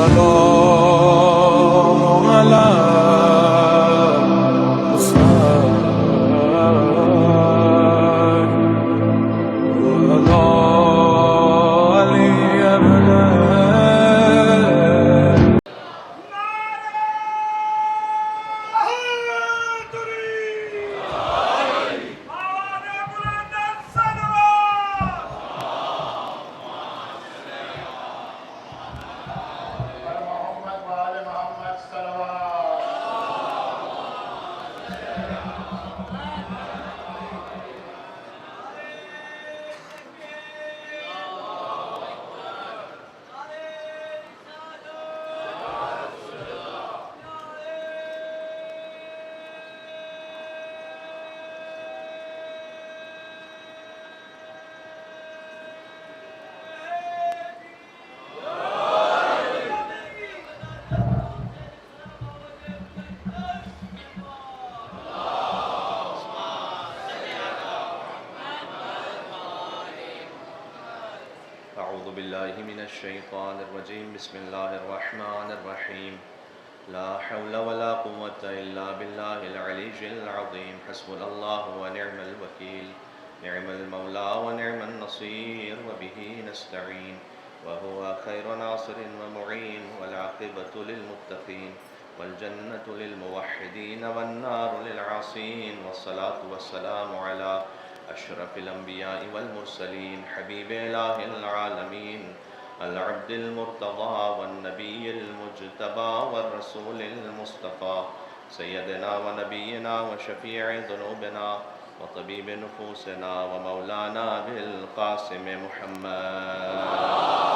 السلام على أعوذ بالله من الشيطان الرجيم بسم الله الرحمن الرحيم لا حول ولا قوة إلا بالله العلي العظيم حسبنا الله ونعم الوكيل نعم المولى ونعم النصير وبه نستعين وهو خير ناصر ومعين والعاقبة للمتقين والجنة للموحدين والنار للعاصين والصلاة والسلام على أشرف الأنبياء والمرسلين حبيب إله العالمين العبد المرتضى والنبي المجتبى والرسول المصطفى سيدنا ونبينا وشفيع ذنوبنا وطبيب نفوسنا ومولانا بالقاسم محمد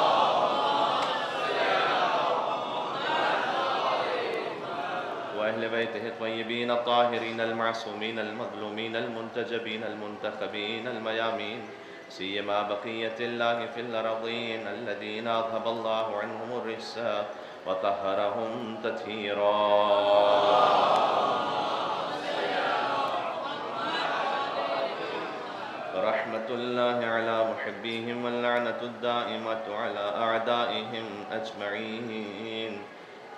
وأهل بيته الطيبين الطاهرين المعصومين المظلومين المنتجبين المنتخبين الميامين سيما بقية الله في الأرضين الذين أذهب الله عنهم الرجس وطهرهم تطهيرا رحمة الله على محبيهم واللعنة الدائمة على أعدائهم أجمعين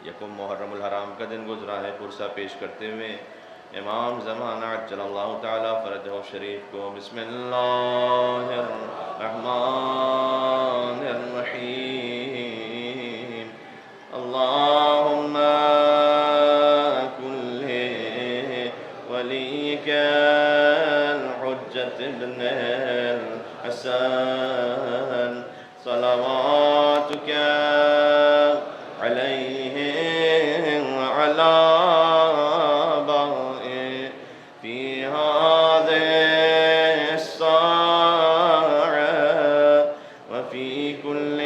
یکم محرم الحرام کا دن گزرا ہے پرسہ پیش کرتے ہوئے امام زمانہ عجل اللہ تعالی فرجہ شریف کو بسم اللہ الرحمن الرحیم اللہم کل ولیک الحجت ابن الحسن صلواتک علیہ في هذه الساعة وفي كل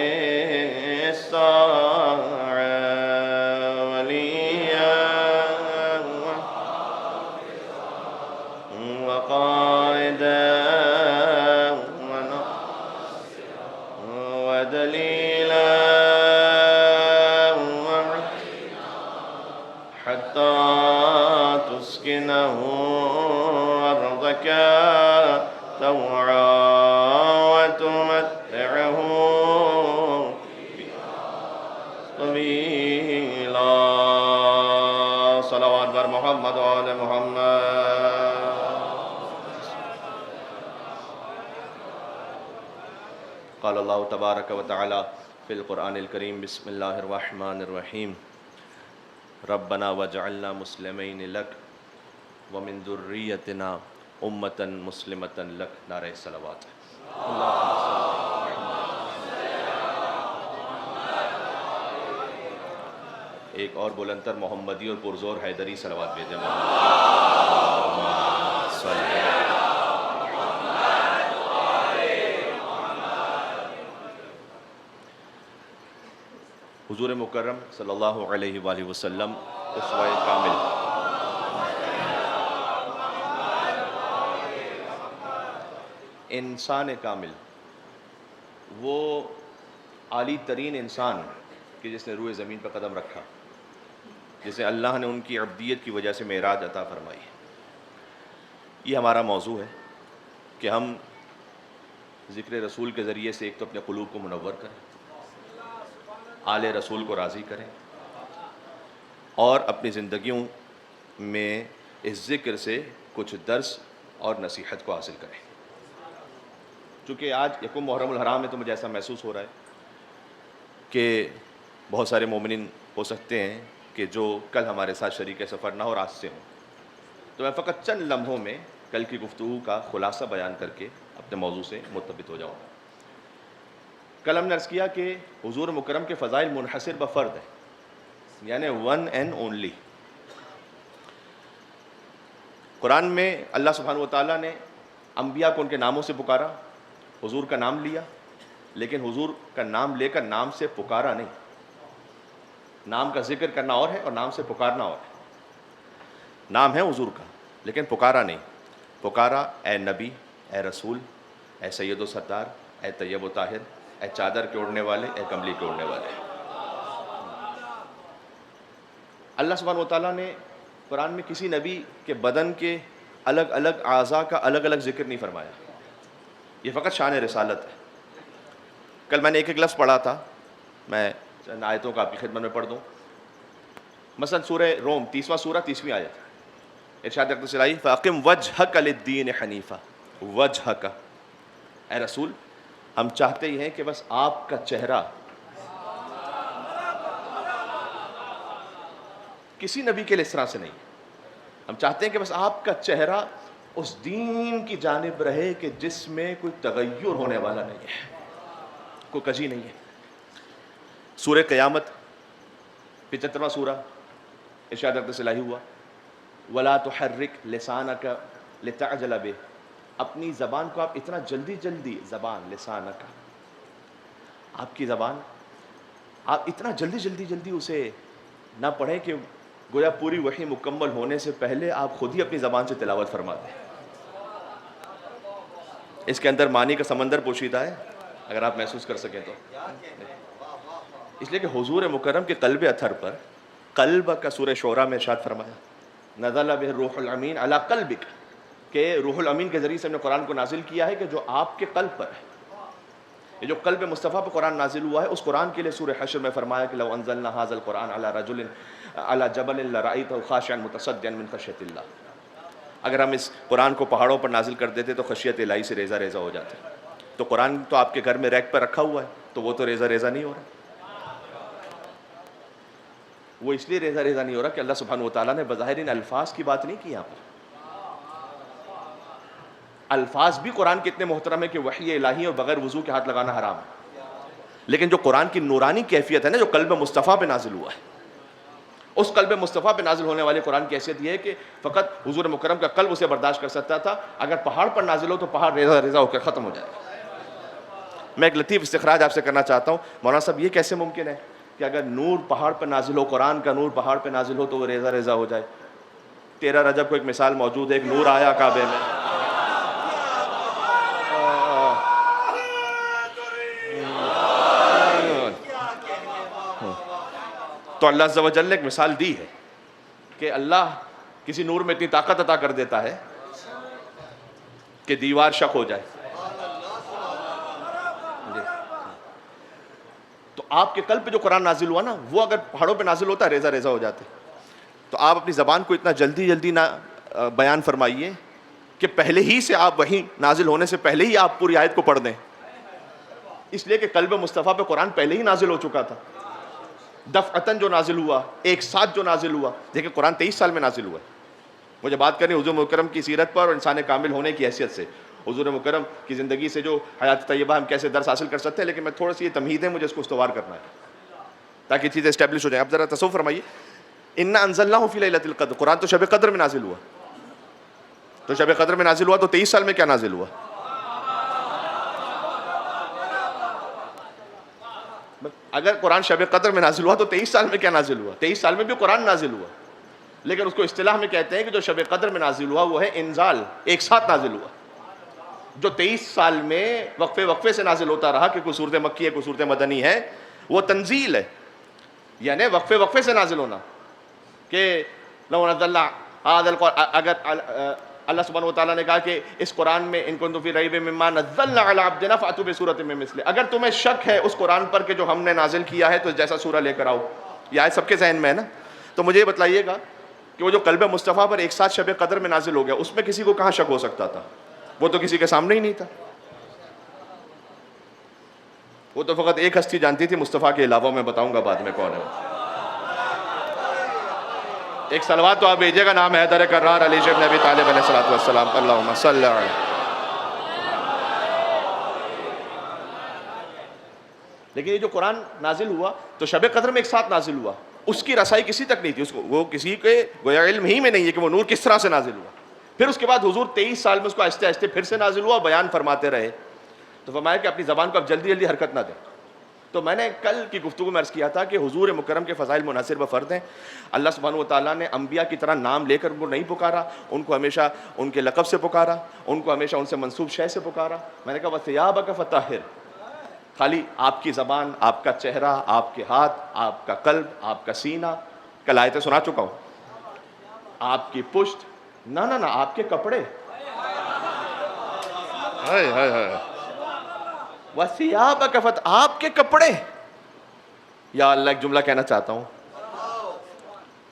ساعة وليا وقائدا ودليلا حتى تسكنه أرضك طوعا وتمتعه طويلا صلوات بر محمد وآل محمد قال الله تبارك وتعالى في القرآن الكريم بسم الله الرحمن الرحيم ربنا وجعلنا مسلمين لك ومن ذريتنا أمة مسلمة لك نعرہ صلوات ایک اور بلندتر محمدی اور پرزور حیدری صلوات بھیجیں حضور مکرم صلی اللہ علیہ وآلہ وسلم اسوہ کامل انسان کامل وہ عالی ترین انسان کہ جس نے روئے زمین پر قدم رکھا، جسے اللہ نے ان کی عبدیت کی وجہ سے معراج عطا فرمائی. یہ ہمارا موضوع ہے کہ ہم ذکر رسول کے ذریعے سے ایک تو اپنے قلوب کو منور کریں آل رسول کو راضی کریں اور اپنی زندگیوں میں اس ذکر سے کچھ درس اور نصیحت کو حاصل کریں. چونکہ آج یکم محرم الحرام ہے تو مجھے ایسا محسوس ہو رہا ہے کہ بہت سارے مومنین ہو سکتے ہیں کہ جو کل ہمارے ساتھ شریک سفر نہ ہو اور آج سے ہوں. تو میں فقط چند لمحوں میں کل کی گفتگو کا خلاصہ بیان کر کے اپنے موضوع سے مرتبط ہو جاؤں. کل ہم نے عرض کیا کہ حضور مکرم کے فضائل منحصر بفرد ہیں، یعنی ون اینڈ اونلی. قرآن میں اللہ سبحانہ و تعالیٰ نے انبیاء کو ان کے ناموں سے پکارا، حضور کا نام لیا، لیکن حضور کا نام لے کر نام سے پکارا نہیں. نام کا ذکر کرنا اور ہے اور نام سے پکارنا اور ہے. نام ہے حضور کا لیکن پکارا نہیں. پکارا اے نبی، اے رسول، اے سید و سردار، اے طیب و طاہر، اے چادر کے اوڑھنے والے، اے کملی کے اوڑھنے والے. اللہ سبحانہ و تعالیٰ نے قرآن میں کسی نبی کے بدن کے الگ الگ اعضاء کا الگ الگ ذکر نہیں فرمایا. یہ فقط شان رسالت ہے. کل میں نے ایک لفظ پڑھا تھا، میں چند آیتوں کا آپ کی خدمت میں پڑھ دوں. مثلا سورہ روم 30واں سورہ 30ویں آیت، ارشاد اقدس الہی فَأَقِمْ وَجْهَكَ لِلدِّينِ حَنِيفًا. وجهك، اے رسول ہم چاہتے ہی ہیں کہ بس آپ کا چہرہ، کسی نبی کے لیے اس طرح سے نہیں، ہم چاہتے ہیں کہ بس آپ کا چہرہ اس دین کی جانب رہے کہ جس میں کوئی تغیر ہونے والا نہیں ہے، کوئی کجی نہیں ہے. سورہ قیامت 75واں سورہ، ارشاد اقدس الہی ہوا وَلَا تُحَرِّكْ لِسَانَكَ لِتَعْجَلَ بِهِ. اپنی زبان کو آپ اتنا جلدی زبان لسانک، آپ کی زبان آپ اتنا جلدی اسے نہ پڑھیں کہ گویا پوری وحی مکمل ہونے سے پہلے آپ خود ہی اپنی زبان سے تلاوت فرما دیں. اس کے اندر معنی کا سمندر پوشیدہ ہے اگر آپ محسوس کر سکیں تو. اس لیے کہ حضور مکرم کے قلب اطہر پر، قلب کا سورہ شعراء میں ارشاد فرمایا نزل بہ الروح الامین علی قلبک، کہ روح الامین کے ذریعے سے ہم نے قرآن کو نازل کیا ہے کہ جو آپ کے قلب پر ہے. یہ جو قلب مصطفیٰ پر قرآن نازل ہوا ہے، اس قرآن کے لیے سورہ حشر میں فرمایا کہ لو انزلنا ھذا القرآن علی رجل علی جبل لرأیتہ خاشعا متصدعا من خشیۃ اللہ. اگر ہم اس قرآن کو پہاڑوں پر نازل کر دیتے تو خشیت الہی سے ریزہ ریزہ ہو جاتے. تو قرآن تو آپ کے گھر میں ریک پر رکھا ہوا ہے تو وہ تو ریزہ ریزہ نہیں ہو رہا. وہ اس لیے ریزہ ریزہ نہیں ہو رہا کہ اللہ سبحانہ و تعالیٰ نے بظاہر ان الفاظ کی بات نہیں کی. یہاں پر الفاظ بھی قرآن کے اتنے محترم ہے کہ وحی الہی اور بغیر وضو کے ہاتھ لگانا حرام ہے، لیکن جو قرآن کی نورانی کیفیت ہے نا، جو قلب مصطفیٰ پہ نازل ہوا ہے، اس قلب مصطفیٰ پہ نازل ہونے والے قرآن کی حیثیت یہ ہے کہ فقط حضور مکرم کا قلب اسے برداشت کر سکتا تھا. اگر پہاڑ پر نازل ہو تو پہاڑ ریزہ ریزہ ہو کر ختم ہو جائے گا. میں ایک لطیف استخراج آپ سے کرنا چاہتا ہوں. مولانا صاحب یہ کیسے ممکن ہے کہ اگر نور پہاڑ پر نازل ہو، قرآن کا نور پہاڑ پہ نازل ہو تو وہ ریزہ ریزہ ہو جائے؟ 13 رجب کو ایک مثال موجود ہے. ایک نور آیا کعبے میں، تو اللہ عز و جل نے ایک مثال دی ہے کہ اللہ کسی نور میں اتنی طاقت عطا کر دیتا ہے کہ دیوار شق ہو جائے. تو آپ کے قلب پہ جو قرآن نازل ہوا نا، وہ اگر پہاڑوں پہ نازل ہوتا ریزہ ریزہ ہو جاتے. تو آپ اپنی زبان کو اتنا جلدی نہ بیان فرمائیے کہ پہلے ہی سے آپ وہی نازل ہونے سے پہلے ہی آپ پوری آیت کو پڑھ دیں. اس لیے کہ قلب مصطفیٰ پہ قرآن پہلے ہی نازل ہو چکا تھا. دفعتاً جو نازل ہوا، ایک ساتھ جو نازل ہوا. دیکھیں قرآن 23 سال میں نازل ہوا ہے. مجھے بات کرنی حضور مکرم کی سیرت پر اور انسان کامل ہونے کی حیثیت سے. حضور مکرم کی زندگی سے جو حیات طیبہ ہم کیسے درس حاصل کر سکتے ہیں، لیکن میں تھوڑا سی یہ تمہید ہے، مجھے اس کو استوار کرنا ہے تاکہ چیزیں اسٹیبلش ہو جائیں. اب ذرا تصور فرمائیے، انا انزلناہ فی لیلۃ القدر، قرآن تو شب قدر میں نازل ہوا. تو شب قدر میں نازل ہوا تو 23 سال میں کیا نازل ہوا؟ اگر قرآن شب قدر میں نازل ہوا تو 23 سال میں کیا نازل ہوا؟ 23 سال میں بھی قرآن نازل ہوا، لیکن اس کو اصطلاح میں کہتے ہیں کہ جو شب قدر میں نازل ہوا وہ ہے انزال، ایک ساتھ نازل ہوا. جو 23 سال میں وقفے سے نازل ہوتا رہا کہ کوئی صورت مکی ہے کوئی صورت مدنی ہے، وہ تنزیل ہے. یعنی وقفے سے نازل ہونا کہ لو نزلنا هذا القرآن، اگر اللہ سبحانہ و تعالیٰ نے کہا کہ اس قرآن میں ان کنتم فی ریب مما نزلنا علی عبدنا فأتوا بسورۃ من مثلہ، اگر تمہیں شک ہے اس قرآن پر کہ جو ہم نے نازل کیا ہے تو جیسا سورہ لے کر آؤ. یہ آیت سب کے ذہن میں ہے نا؟ تو مجھے یہ بتلائیے گا کہ وہ جو قلب مصطفیٰ پر ایک ساتھ شب قدر میں نازل ہو گیا، اس میں کسی کو کہاں شک ہو سکتا تھا؟ وہ تو کسی کے سامنے ہی نہیں تھا. وہ تو فقط ایک ہستی جانتی تھی مصطفیٰ کے علاوہ، میں بتاؤں گا بعد میں کون ہے وہ. ایک صلوات تو آپ بھیجیے گا، نام حیدر کرار علی ابن ابی طالب علیہ الصلوۃ والسلام. اللہم صلی علیہ. لیکن یہ جو قرآن نازل ہوا تو شب قدر میں ایک ساتھ نازل ہوا، اس کی رسائی کسی تک نہیں تھی، اس کو وہ کسی کے گویا علم ہی میں نہیں ہے کہ وہ نور کس طرح سے نازل ہوا. پھر اس کے بعد حضور 23 سال میں اس کو آہستہ آہستہ پھر سے نازل ہوا اور بیان فرماتے رہے. تو فرمایا کہ اپنی زبان کو اب جلدی جلدی حرکت نہ دیں. تو میں نے کل کی گفتگو میں عرض کیا تھا کہ حضور مکرم کے فضائل منحصر بفرد ہیں. اللہ سبحانہ و تعالیٰ نے انبیاء کی طرح نام لے کر ان کو نہیں پکارا، ان کو ہمیشہ ان کے لقب سے پکارا، ان کو ہمیشہ ان سے منسوب شے سے پکارا. میں نے کہا وَثِيَابَكَ فَطَهِّرْ، خالی آپ کی زبان، آپ کا چہرہ، آپ کے ہاتھ، آپ کا قلب، آپ کا سینہ. کل آیتیں سنا چکا ہوں. آپ کی پشت، نہ آپ کے کپڑے. وَثِيَابَكَ فَطَهِّرْ، آپ کے کپڑے. یا اللہ ایک جملہ کہنا چاہتا ہوں،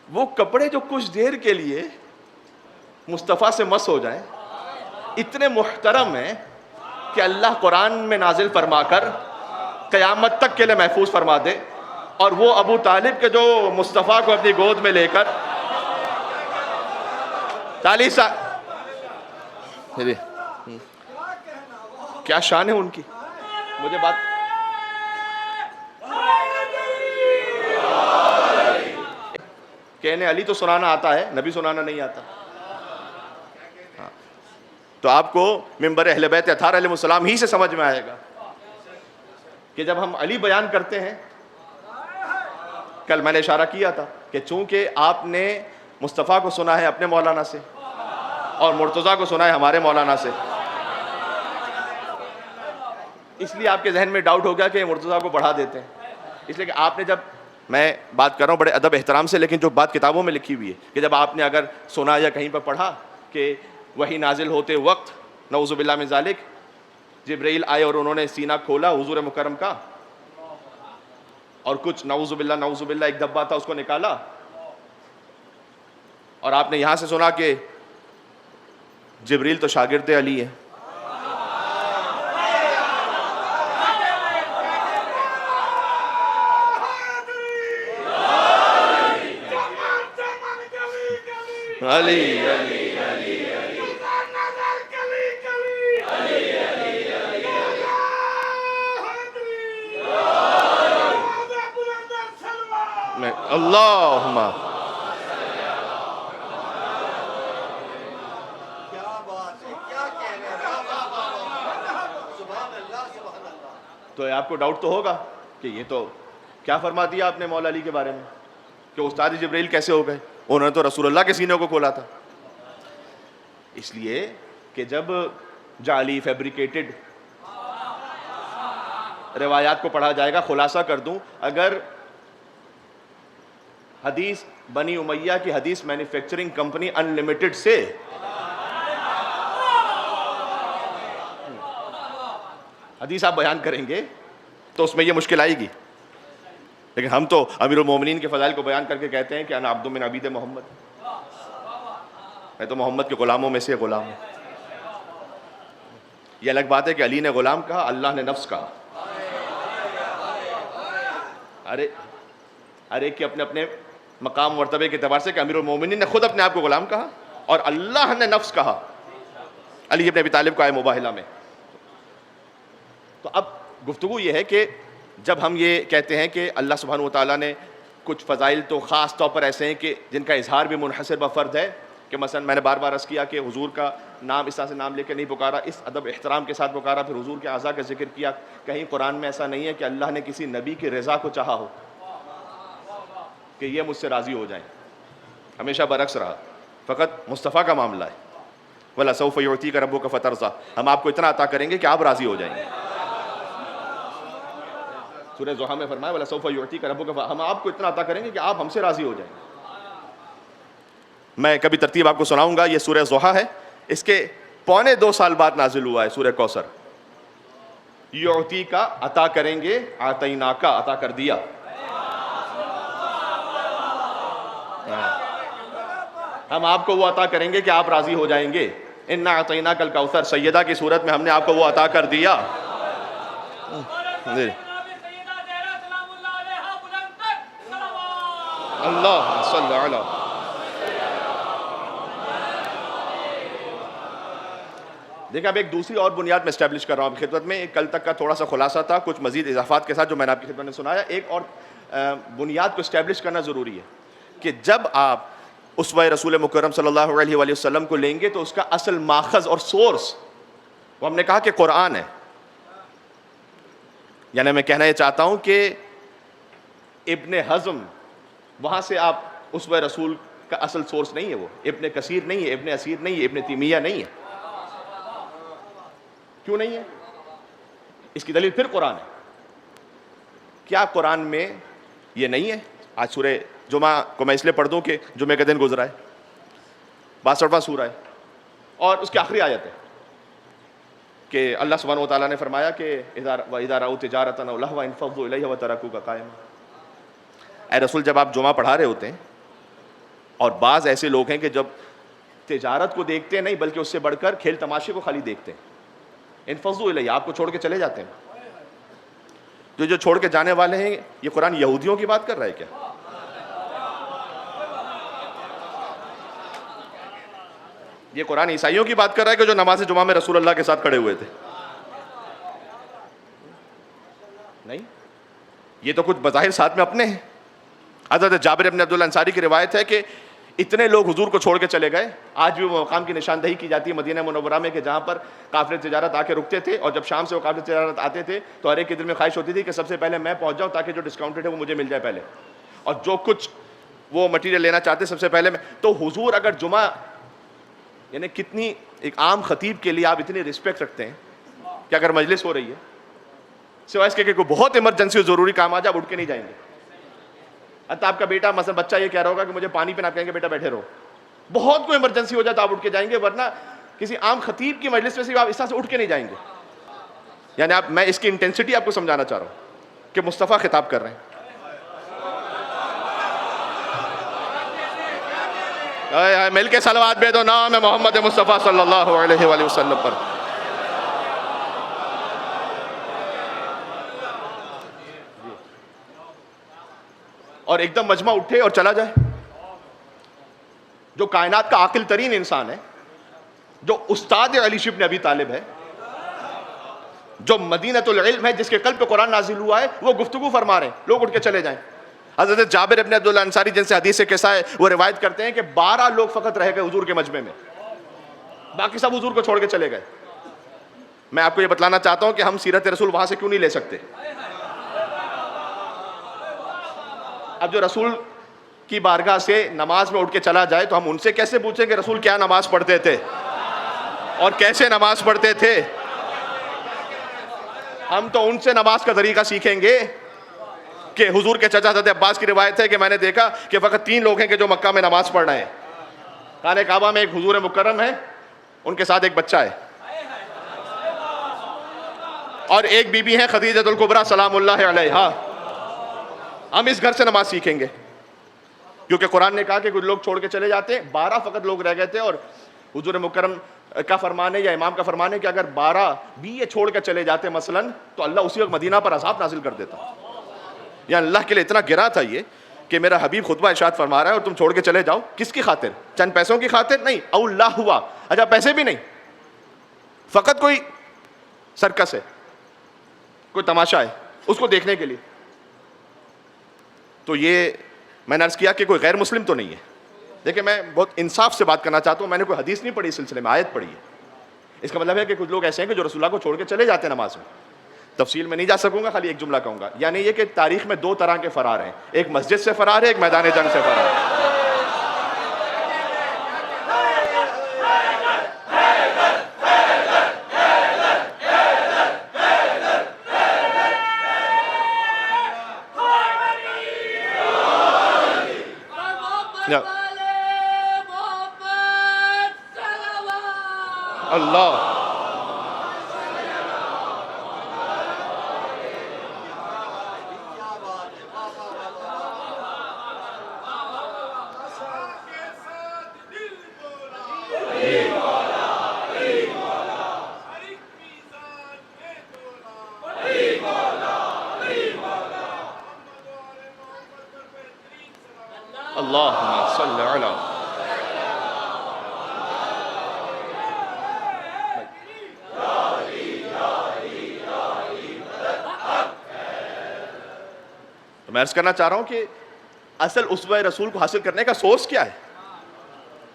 وہ کپڑے جو کچھ دیر کے لیے مصطفیٰ سے مس ہو جائیں، اتنے محترم ہیں کہ اللہ قرآن میں نازل فرما کر قیامت تک کے لیے محفوظ فرما دے. اور وہ ابو طالب کے جو مصطفیٰ کو اپنی گود میں لے کر 40 سال، کیا شان ہے ان کی. مجھے بات کہنے علی تو سنانا آتا ہے، نبی سنانا نہیں آتا. تو آپ کو ممبر اہل بیت اطہار علیہ السلام ہی سے سمجھ میں آئے گا کہ جب ہم علی بیان کرتے ہیں، کل میں نے اشارہ کیا تھا کہ چونکہ آپ نے مصطفیٰ کو سنا ہے اپنے مولانا سے اور مرتضیٰ کو سنا ہے ہمارے مولانا سے، اس لیے آپ کے ذہن میں ڈاؤٹ ہو گیا کہ مرتضیٰ کو بڑھا دیتے ہیں. اس لیے کہ آپ نے جب، میں بات کر رہا ہوں بڑے ادب احترام سے، لیکن جو بات کتابوں میں لکھی ہوئی ہے کہ جب آپ نے اگر سنا یا کہیں پر پڑھا کہ وہی نازل ہوتے وقت نعوذ باللہ من ذالک جبرائیل آئے اور انہوں نے سینہ کھولا حضور مکرم کا، اور کچھ نعوذ باللہ ایک دبا تھا اس کو نکالا، اور آپ نے یہاں سے سنا کہ جبریل تو شاگرد علی ہے. علی علی علی اللہم. تو آپ کو ڈاؤٹ تو ہوگا کہ یہ تو کیا فرما دیا آپ نے مولا علی کے بارے میں کہ استاد جبرائیل کیسے ہو گئے، انہوں نے تو رسول اللہ کے سینے کو کھولا تھا. اس لیے کہ جب جعلی فیبریکیٹڈ روایات کو پڑھا جائے گا، خلاصہ کر دوں، اگر حدیث بنی امیہ کی حدیث مینوفیکچرنگ کمپنی انلمیٹڈ سے حدیث آپ بیان کریں گے تو اس میں یہ مشکل آئے گی. لیکن ہم تو امیر المومنین کے فضائل کو بیان کر کے کہتے ہیں کہ انا عبد من عبید محمد، میں تو محمد کے غلاموں میں سے غلام ہوں. یہ الگ بات ہے کہ علی نے غلام کہا، اللہ نے نفس کہا. ہر ایک کے اپنے اپنے مقام مرتبے کے اعتبار سے کہ امیر المومنین نے خود اپنے آپ کو غلام کہا اور اللہ نے نفس کہا علی ابن ابی طالب کو آئے مباہلہ میں. تو اب گفتگو یہ ہے کہ جب ہم یہ کہتے ہیں کہ اللہ سبحانہ و تعالیٰ نے کچھ فضائل تو خاص طور پر ایسے ہیں کہ جن کا اظہار بھی منحصر بفرد ہے، کہ مثلا میں نے بار بار عرض کیا کہ حضور کا نام اس طرح سے نام لے کے نہیں پکارا، اس ادب احترام کے ساتھ پکارا، پھر حضور کے اعضاء کا ذکر کیا. کہیں قرآن میں ایسا نہیں ہے کہ اللہ نے کسی نبی کی رضا کو چاہا ہو کہ یہ مجھ سے راضی ہو جائیں، ہمیشہ برعکس رہا. فقط مصطفیٰ کا معاملہ ہے. وَلَسَوْفَ يُعْطِيكَ رَبُّكَ فَتَرْضَىٰ، ہم آپ کو اتنا عطا کریں گے کہ آپ راضی ہو جائیں گے. سورہ ضحیٰ میں فرمایا وَلَسَوْفَ يُعْطِيكَ رَبُّكَ، ہم آپ کو اتنا عطا کریں گے کہ آپ ہم سے راضی ہو جائیں. میں کبھی ترتیب آپ کو سناؤں گا. یہ سورہ ضحیٰ ہے، اس کے 2.25 سال بعد نازل ہوا ہے سورہ کوثر. یعطی کا عطا کریں گے، آتینا کا عطا کر دیا. ہم آپ کو وہ عطا کریں گے کہ آپ راضی ہو جائیں گے. انا اعطیناک الکوثر سیدہ کی صورت میں ہم نے آپ کو وہ عطا کر دیا. اللہ صلی علی. دیکھیں اب ایک دوسری اور بنیاد میں اسٹیبلش کر رہا ہوں آپ کی خدمت میں. کل تک کا تھوڑا سا خلاصہ تھا کچھ مزید اضافات کے ساتھ جو میں نے آپ کی خدمت میں سنایا. ایک اور بنیاد کو اسٹیبلش کرنا ضروری ہے کہ جب آپ اسوہ رسول مکرم صلی اللہ علیہ وآلہ وسلم کو لیں گے تو اس کا اصل ماخذ اور سورس وہ ہم نے کہا کہ قرآن ہے. یعنی میں کہنا یہ چاہتا ہوں کہ ابن حزم وہاں سے آپ اسوہ رسول کا اصل سورس نہیں ہے. وہ ابن کثیر نہیں ہے، ابن اسیر نہیں ہے، ابن تیمیہ نہیں ہے. کیوں نہیں ہے؟ اس کی دلیل پھر قرآن ہے. کیا قرآن میں یہ نہیں ہے؟ آج سورہ جمعہ کو میں اس لیے پڑھ دوں کہ جمعہ کا دن گزرا ہے، 62واں سورہ ہے اور اس کی آخری آیت ہے کہ اللہ سبحانہ وتعالیٰ نے فرمایا کہ وَإِذَا رَأَوْا تِجَارَةً أَوْ لَهْوًا انفضوا إِلَيْهَا وَتَرَكُوكَ قَائِمًا. اے رسول جب آپ جمعہ پڑھا رہے ہوتے ہیں اور بعض ایسے لوگ ہیں کہ جب تجارت کو دیکھتے ہیں نہیں بلکہ اس سے بڑھ کر کھیل تماشے کو خالی دیکھتے ہیں، انفضوا إِلَيْهَا آپ کو چھوڑ کے چلے جاتے ہیں. جو چھوڑ کے جانے والے ہیں یہ قرآن یہودیوں کی بات کر رہا ہے کیا؟ یہ قرآن عیسائیوں کی بات کر رہا ہے کہ جو نماز جمعہ میں رسول اللہ کے ساتھ کھڑے ہوئے تھے؟ نہیں، یہ تو کچھ بظاہر ساتھ میں اپنے ہیں. حضرت جابر بن عبداللہ انصاری کی روایت ہے کہ اتنے لوگ حضور کو چھوڑ کے چلے گئے. آج بھی وہ مقام کی نشاندہی کی جاتی ہے مدینہ منورہ میں کہ جہاں پر قافلے تجارت آ کے رکتے تھے اور جب شام سے وہ قافلے تجارت آتے تھے تو ہر ایک کے دل میں خواہش ہوتی تھی کہ سب سے پہلے میں پہنچ جاؤں تاکہ جو ڈسکاؤنٹڈ ہے وہ مجھے مل جائے پہلے، اور جو کچھ وہ مٹیریل لینا چاہتے سب سے پہلے میں. تو حضور اگر جمعہ یعنی کتنی ایک عام خطیب کے لیے آپ اتنی رسپیکٹ رکھتے ہیں کہ اگر مجلس ہو رہی ہے سوائے اس کے کہ کوئی بہت ایمرجنسی اور ضروری کام آ جائے آپ اٹھ کے نہیں جائیں گے. حتیٰ آپ کا بیٹا مثلا بچہ یہ کہہ رہا ہوگا کہ مجھے پانی پینا، آپ کہیں گے بیٹا بیٹھے رہو. بہت کوئی ایمرجنسی ہو جائے تو آپ اٹھ کے جائیں گے، ورنہ کسی عام خطیب کی مجلس میں سے آپ اس طرح سے اٹھ کے نہیں جائیں گے. یعنی میں اس کی انٹینسٹی آپ کو سمجھانا چاہ رہا ہوں کہ مصطفیٰ خطاب کر رہے ہیں. مل کے صلوات بھیج دو نام محمد مصطفیٰ صلی اللہ علیہ وآلہ وسلم پر. اور ایک دم مجمع اٹھے اور چلا جائے. جو کائنات کا عاقل ترین انسان ہے، جو استاد علی بن ابی طالب ہے، جو مدینۃ العلم ہے، جس کے قلب پہ قرآن نازل ہوا ہے، وہ گفتگو فرما رہے ہیں، لوگ اٹھ کے چلے جائیں. حضرت جابر ابن عبداللہ انصاری جن سے حدیث سے قصہ ہے وہ روایت کرتے ہیں کہ 12 لوگ فقط رہ گئے حضور کے مجمع میں، باقی سب حضور کو چھوڑ کے چلے گئے. میں آپ کو یہ بتلانا چاہتا ہوں کہ ہم سیرت رسول وہاں سے کیوں نہیں لے سکتے. اب جو رسول کی بارگاہ سے نماز میں اٹھ کے چلا جائے تو ہم ان سے کیسے پوچھیں کہ رسول کیا نماز پڑھتے تھے اور کیسے نماز پڑھتے تھے؟ ہم تو ان سے نماز کا طریقہ سیکھیں گے کہ حضور کے چچا حضرت عباس کی روایت ہے کہ میں نے دیکھا کہ فقط 3 لوگ ہیں کہ جو مکہ میں نماز پڑھ رہے ہیں. خانہ کعبہ میں ایک حضور مکرم ہے، ان کے ساتھ ایک بچہ ہے، اور ایک بی بی ہیں خدیجہ الکبریٰ سلام اللہ علیہا. ہم اس گھر سے نماز سیکھیں گے کیونکہ قرآن نے کہا کہ کچھ لوگ چھوڑ کے چلے جاتے ہیں. 12 فقط لوگ رہ گئے تھے اور حضور مکرم کا فرمان ہے یا امام کا فرمان ہے کہ اگر 12 بھی یہ چھوڑ کے چلے جاتے مثلا تو اللہ اسی وقت مدینہ پر عذاب نازل کر دیتا. یعنی اللہ کے لیے اتنا گرا تھا یہ کہ میرا حبیب خطبہ ارشاد فرما رہا ہے اور تم چھوڑ کے چلے جاؤ. کس کی خاطر؟ چند پیسوں کی خاطر نہیں. او اللہ ہوا، اچھا پیسے بھی نہیں، فقط کوئی سرکس ہے، کوئی تماشا ہے اس کو دیکھنے کے لیے. تو یہ میں نے عرض کیا کہ کوئی غیر مسلم تو نہیں ہے. دیکھیں میں بہت انصاف سے بات کرنا چاہتا ہوں، میں نے کوئی حدیث نہیں پڑھی اس سلسلے میں، آیت پڑھی ہے. اس کا مطلب ہے کہ کچھ لوگ ایسے ہیں کہ جو رسول اللہ کو چھوڑ کے چلے جاتے ہیں نماز میں. تفصیل میں نہیں جا سکوں گا، خالی ایک جملہ کہوں گا. یعنی یہ کہ تاریخ میں 2 طرح کے فرار ہیں، ایک مسجد سے فرار ہے، ایک میدان جنگ سے فرار ہے. اللہ اللہم صلی علی تو میں عرض کرنا چاہ رہا ہوں کہ اصل اسوہ رسول کو حاصل کرنے کا سورس کیا ہے،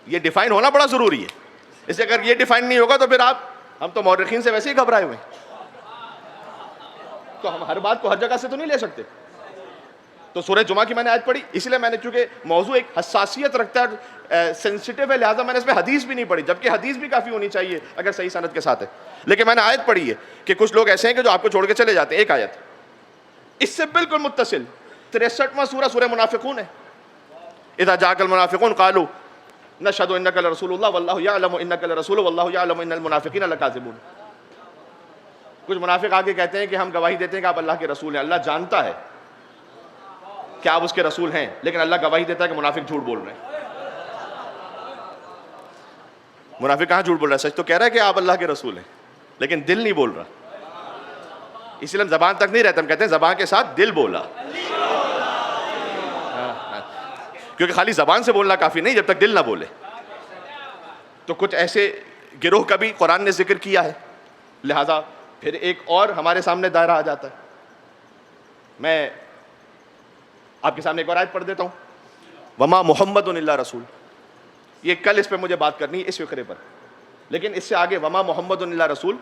یہ ڈیفائن ہونا بڑا ضروری ہے. اس سے اگر یہ ڈیفائن نہیں ہوگا تو پھر ہم تو مورخین سے ویسے ہی گھبرائے ہوئے ہیں، تو ہم ہر بات کو ہر جگہ سے تو نہیں لے سکتے. تو سورہ جمعہ کی میں نے آیت پڑھی، اس لیے میں نے چونکہ موضوع ایک حساسیت رکھتا ہے، سینسٹیو ہے، لہٰذا میں نے اس میں حدیث بھی نہیں پڑھی، جبکہ حدیث بھی کافی ہونی چاہیے اگر صحیح سند کے ساتھ ہے. لیکن میں نے آیت پڑھی ہے کہ کچھ لوگ ایسے ہیں کہ جو آپ کو چھوڑ کے چلے جاتے ہیں. ایک آیت اس سے بالکل متصل 63واں سورہ سورہ منافقون ہے. اذا جاءک المنافقون قالوا نشهد انک لرسول اللہ واللہ یعلم انک لرسول واللہ یعلم ان المنافقین لکاذبون. کچھ منافق آگے کہتے ہیں کہ ہم گواہی دیتے ہیں کہ آپ اللہ کے رسول ہیں. اللہ جانتا ہے کہ آپ اس کے رسول ہیں، لیکن اللہ گواہی دیتا ہے کہ منافق جھوٹ بول رہے ہیں. منافق کہاں جھوٹ بول رہا ہے؟ سچ تو کہہ رہا ہے کہ آپ اللہ کے رسول ہیں، لیکن دل نہیں بول رہا. اس لیے ہم زبان تک نہیں رہتے، ہم کہتے ہیں زبان کے ساتھ دل بولا. کیونکہ خالی زبان سے بولنا کافی نہیں جب تک دل نہ بولے. تو کچھ ایسے گروہ کا بھی قرآن نے ذکر کیا ہے، لہٰذا پھر ایک اور ہمارے سامنے دائرہ آ جاتا ہے. میں آپ کے سامنے ایک اور آیت پڑھ دیتا ہوں. وما محمد الا رسول، یہ کل اس پہ مجھے بات کرنی ہے اس فقرے پر، لیکن اس سے آگے وما محمد الا رسول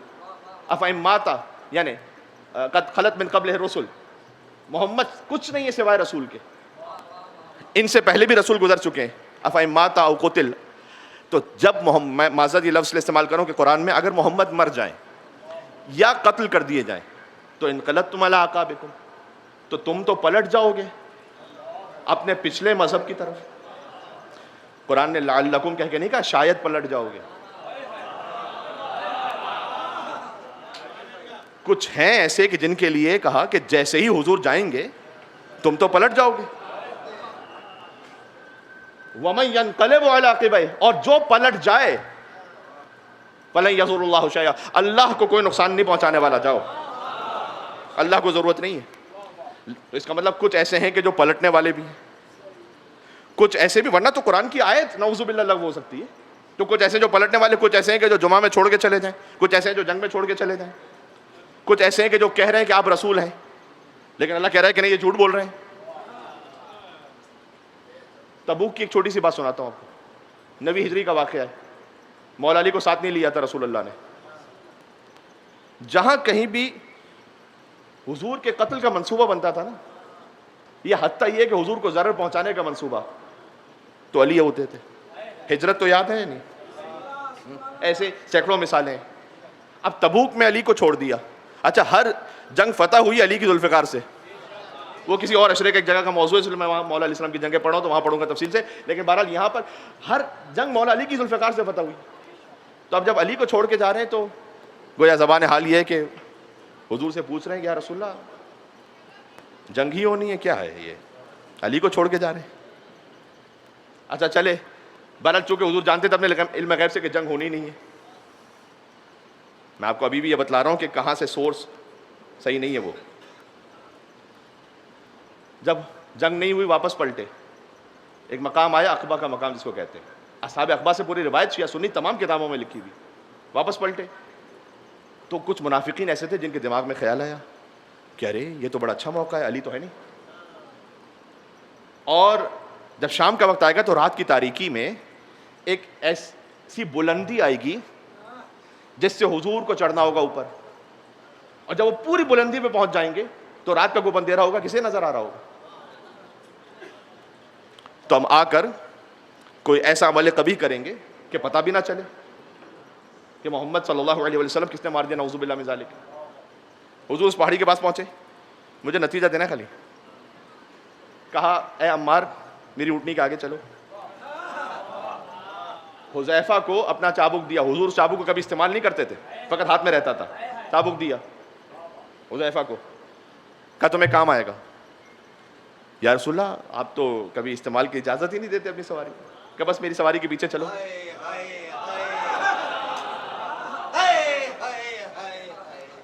افئن ماتا یعنی قد خلت من قبلہ الرسل، محمد کچھ نہیں ہے سوائے رسول کے، ان سے پہلے بھی رسول گزر چکے ہیں. افئن ماتا او قتل، تو جب میں معذرت یہ لفظ استعمال کروں کہ قرآن میں اگر محمد مر جائیں یا قتل کر دیے جائیں تو انقلبتم علی اعقابکم، تو تم تو پلٹ جاؤ گے اپنے پچھلے مذہب کی طرف. قرآن نے لعلکم کہہ کے نہیں کہا شاید پلٹ جاؤ گے. کچھ ہیں ایسے کہ جن کے لیے کہا کہ جیسے ہی حضور جائیں گے تم تو پلٹ جاؤ گے. وَمَن يَنْقَلِبُ عَلَىٰ عَقِبَيْهِ، اور جو پلٹ جائے فَلَن يَضُرَّ اللَّهُ شَيْئًا، اللہ کو کوئی نقصان نہیں پہنچانے والا. جاؤ، اللہ کو ضرورت نہیں ہے. اس کا مطلب کچھ ایسے ہیں کہ جو پلٹنے والے بھی ہیں، کچھ ایسے بھی، ورنہ تو قرآن کی آیت نعوذ باللہ لغو ہو سکتی ہے. تو کچھ ایسے جو پلٹنے والے، کچھ ایسے ہیں کہ جو جمعہ میں چھوڑ کے چلے جائیں، کچھ ایسے ہیں جو جنگ میں چھوڑ کے چلے جائیں، کچھ ایسے ہیں کہ جو کہہ رہے ہیں کہ آپ رسول ہیں، لیکن اللہ کہہ رہا ہے کہ نہیں، یہ جھوٹ بول رہے ہیں. تبوک کی ایک چھوٹی سی بات سناتا ہوں آپ کو. 9ویں ہجری کا واقعہ ہے. مولا علی کو ساتھ نہیں لیا تھا رسول اللہ نے. جہاں کہیں بھی حضور کے قتل کا منصوبہ بنتا تھا نا، یہ حتیٰ یہ کہ حضور کو ضرر پہنچانے کا منصوبہ، تو علی ہوتے تھے. ہجرت تو یاد ہے یا نہیں؟ ایسے سینکڑوں مثالیں ہیں. اب تبوک میں علی کو چھوڑ دیا. اچھا، ہر جنگ فتح ہوئی علی کی ذوالفقار سے. وہ کسی اور عشرے کے ایک جگہ کا موضوع ہے، اس لیے میں وہاں مولا علیہ السلام کی جنگیں پڑھا ہوں تو وہاں پڑھوں گا تفصیل سے. لیکن بہرحال یہاں پر ہر جنگ مولا علی کی ذوالفقار سے فتح ہوئی. تو اب جب علی کو چھوڑ کے جا رہے ہیں تو گویا زبان حال یہ ہے کہ حضور سے پوچھ رہے ہیں کہ یا رسول اللہ جنگ ہی ہونی ہے، کیا ہے یہ؟ علی کو چھوڑ کے جا رہے ہیں. اچھا چلے، بہرحال چونکہ حضور جانتے تھے اپنے علم غیب سے کہ جنگ ہونی نہیں ہے. میں آپ کو ابھی بھی یہ بتلا رہا ہوں کہ کہاں سے سورس صحیح نہیں ہے. وہ جب جنگ نہیں ہوئی واپس پلٹے. ایک مقام آیا عقبہ کا مقام جس کو کہتے ہیں. اصحاب عقبہ سے پوری روایت شیعہ سنی تمام کتابوں میں لکھی ہوئی. واپس پلٹے تو کچھ منافقین ایسے تھے جن کے دماغ میں خیال آیا کہ ارے یہ تو بڑا اچھا موقع ہے، علی تو ہے نہیں. اور جب شام کا وقت آئے گا تو رات کی تاریکی میں ایک ایسی بلندی آئے گی جس سے حضور کو چڑھنا ہوگا اوپر. اور جب وہ پوری بلندی پہ پہنچ جائیں گے تو رات کا کوئی اندھیرا ہوگا، کسے نظر آ رہا ہوگا. تو ہم آ کر کوئی ایسا عمل قبیح کریں گے کہ پتہ بھی نہ چلے کہ محمد صلی اللہ علیہ وسلم کس نے مار دیا، نعوذ باللہ من ذالک. حضور اس پہاڑی کے پاس پہنچے. مجھے نتیجہ دینا خالی. کہا اے عمار میری اونٹنی کے آگے چلو. حذیفہ کو اپنا چابک دیا. حضور چابک کو کبھی استعمال نہیں کرتے تھے, فقط ہاتھ میں رہتا تھا. چابک دیا حذیفہ کو, کہا تمہیں کام آئے گا. یا رسول اللہ آپ تو کبھی استعمال کی اجازت ہی نہیں دیتے اپنی سواری کو, کہ بس میری سواری کے پیچھے چلو.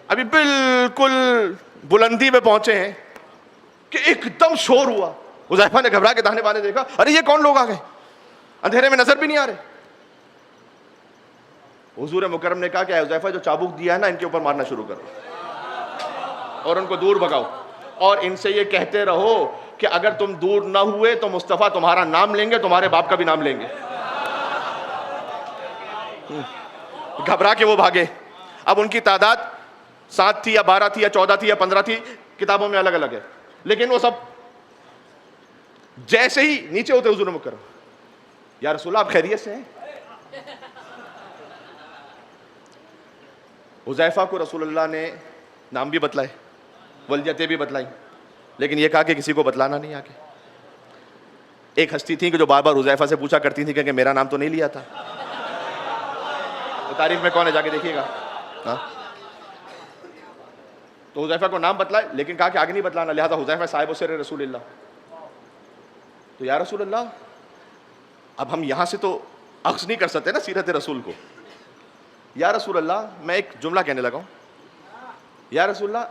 ابھی بالکل بلندی پہ پہنچے ہیں کہ ایک دم شور ہوا. حذیفہ نے گھبرا کے داہنے بانے دیکھا, ارے یہ کون لوگ آ گئے, اندھیرے میں نظر بھی نہیں آ رہے. حضور مکرم نے کہا کہ اے حذیفہ جو چابک دیا ہے نا ان کے اوپر مارنا شروع کرو اور ان کو دور بھگاؤ, اور ان سے یہ کہتے رہو کہ اگر تم دور نہ ہوئے تو مصطفیٰ تمہارا نام لیں گے, تمہارے باپ کا بھی نام لیں گے. گھبرا کے وہ بھاگے. اب ان کی تعداد 7 تھی یا 12 تھی یا 14 تھی یا 15 تھی, کتابوں میں الگ الگ ہے, لیکن وہ سب جیسے ہی نیچے ہوتے حضور مکرم, یا رسول اللہ آپ خیریت سے ہیں؟ حذیفہ کو رسول اللہ نے نام بھی بتلائے, ولیتیں بھی بتلائیں, لیکن یہ کہا کہ کسی کو بتلانا نہیں آگے. ایک ہستی تھی کہ جو بار بار حذیفہ سے پوچھا کرتی تھی کہ میرا نام تو نہیں لیا تھا. تاریخ میں کون ہے, جا کے دیکھیے گا. تو حذیفہ کو نام بتلائے, لیکن کہا کہ آگے نہیں بتلانا. لہذا حذیفہ صاحب سر رسول اللہ. تو یا رسول اللہ اب ہم یہاں سے تو اخذ نہیں کر سکتے نا سیرت رسول کو. یا رسول اللہ میں ایک جملہ کہنے لگا ہوں. یا رسول اللہ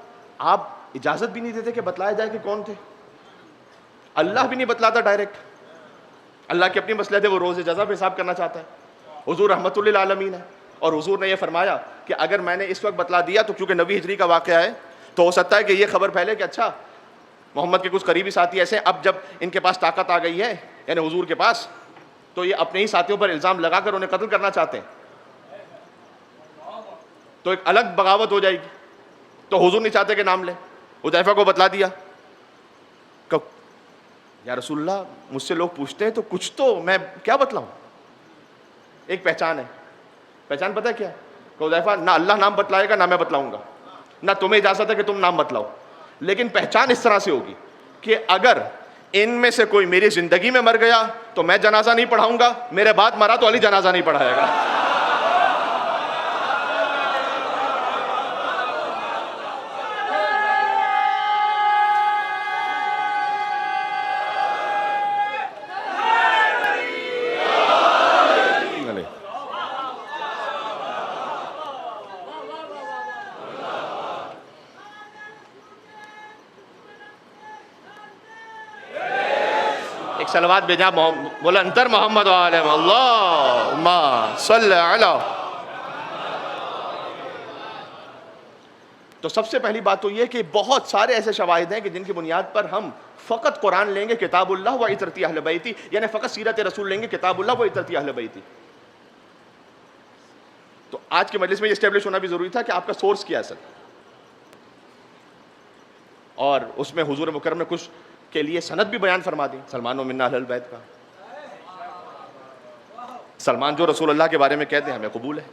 آپ اجازت بھی نہیں دیتے کہ بتلایا جائے کہ کون تھے. اللہ بھی نہیں بتلاتا ڈائریکٹ, اللہ کی اپنی مسئلہ ہے, وہ روز جزا پہ حساب کرنا چاہتا ہے. حضور رحمت للعالمین ہے, اور حضور نے یہ فرمایا کہ اگر میں نے اس وقت بتلا دیا تو کیونکہ 90 ہجری کا واقعہ ہے تو ہو سکتا ہے کہ یہ خبر پھیلے کہ اچھا محمد کے کچھ قریبی ساتھی ایسے ہیں, اب جب ان کے پاس طاقت آ گئی ہے یعنی حضور کے پاس, تو یہ اپنے ہی ساتھیوں پر الزام لگا کر انہیں قتل کرنا چاہتے ہیں, تو ایک الگ بغاوت ہو جائے گی. تو حضور نہیں چاہتے کہ نام لیں. حذیفہ کو بتلا دیا. یا رسول اللہ مجھ سے لوگ پوچھتے ہیں تو کچھ تو میں کیا بتلاؤں. ایک پہچان ہے, پہچان پتہ ہے کیا, کہ حذیفہ نہ اللہ نام بتلائے گا نہ میں بتلاؤں گا, نہ تمہیں اجازت ہے کہ تم نام بتلاؤ, لیکن پہچان اس طرح سے ہوگی کہ اگر ان میں سے کوئی میری زندگی میں مر گیا تو میں جنازہ نہیں پڑھاؤں گا, میرے بعد مرا تو علی جنازہ نہیں پڑھائے گا. صلوات بھیجا بولا انتر محمد علیہ اللہم صلی علی. تو سب سے پہلی بات تو یہ کہ بہت سارے ایسے شواہد ہیں کہ جن کی بنیاد پر ہم فقط قرآن لیں گے کتاب اللہ و عترتی اہل بیتی, یعنی فقط سیرت رسول لیں گے کتاب اللہ و عترتی اہل بیتی. تو آج کے مجلس میں یہ اسٹیبلش ہونا بھی ضروری تھا کہ آپ کا سورس کیا ہے اصل, اور اس میں حضور مکرم نے کچھ کے لیے سند بھی بیان فرما دی. سلمان و منا اہل البیت کا, سلمان جو رسول اللہ کے بارے میں کہتے ہیں ہمیں قبول ہے,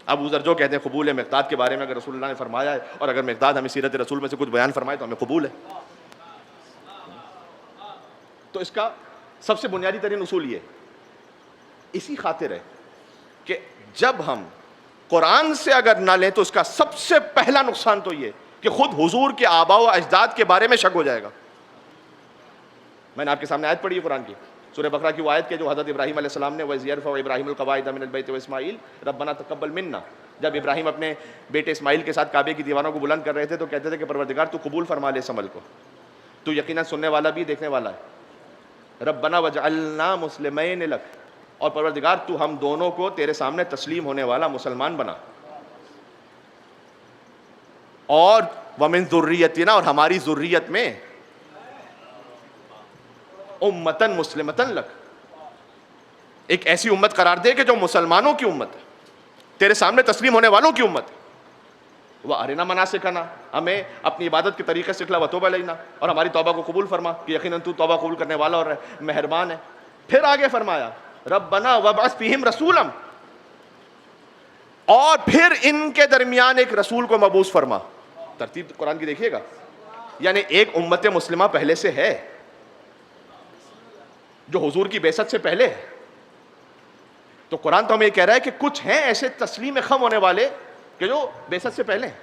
ابو ذر جو کہتے ہیں قبول ہے. مقداد کے بارے میں اگر رسول اللہ نے فرمایا ہے اور اگر مقداد ہمیں سیرت رسول میں سے کچھ بیان فرمائے تو ہمیں قبول ہے. تو اس کا سب سے بنیادی ترین اصول یہ اسی خاطر ہے کہ جب ہم قرآن سے اگر نہ لیں تو اس کا سب سے پہلا نقصان تو یہ کہ خود حضور کے آباء و اجداد کے بارے میں شک ہو جائے گا. میں نے آپ کے سامنے آیت پڑھی ہے قرآن کی, سورہ بقرہ کی وہ آیت کے جو حضرت ابراہیم علیہ السلام نے وَإِذْ يَرْفَعُ إِبْرَاهِيمُ الْقَوَاعِدَ مِنَ الْبَيْتِ وَإِسْمَاعِيلُ رَبَّنَا تَقَبَّلْ مِنَّا. جب ابراہیم اپنے بیٹے اسماعیل کے ساتھ کعبے کی دیواروں کو بلند کر رہے تھے تو کہتے تھے کہ پروردگار تو قبول فرما لے اس عمل کو, تو یقیناً سننے والا بھی دیکھنے والا ہے. ربنا وجعلنا مسلمین لک, اور پروردگار تو ہم دونوں کو تیرے سامنے تسلیم ہونے والا مسلمان بنا, اور ومن ذریتنا, اور ہماری ذریت میں امتن مسلمتن لک, ایک ایسی امت قرار دے کہ جو مسلمانوں کی امت ہے, تیرے سامنے تسلیم ہونے والوں کی امت ہے. وَأَرِنَا مَنَاسِكَنَا, ہمیں اپنی عبادت کے طریقے سکھلا, وَتُوبْ عَلَيْنَا, اور ہماری توبہ کو قبول فرما کہ یقیناً تو توبہ قبول کرنے والا اور مہربان ہے. پھر آگے فرمایا ربنا وابعث فیہم رسولا, اور پھر ان کے درمیان ایک رسول کو مبعوث فرما. ترتیب قرآن کی دیکھیے گا, یعنی ایک امت مسلمہ پہلے سے ہے جو حضور کی بعثت سے پہلے ہے, تو تو قرآن تو ہمیں یہ کہہ رہا ہے کہ کچھ ہیں ایسے تسلیم خم ہونے والے کہ جو بعثت سے پہلے ہیں.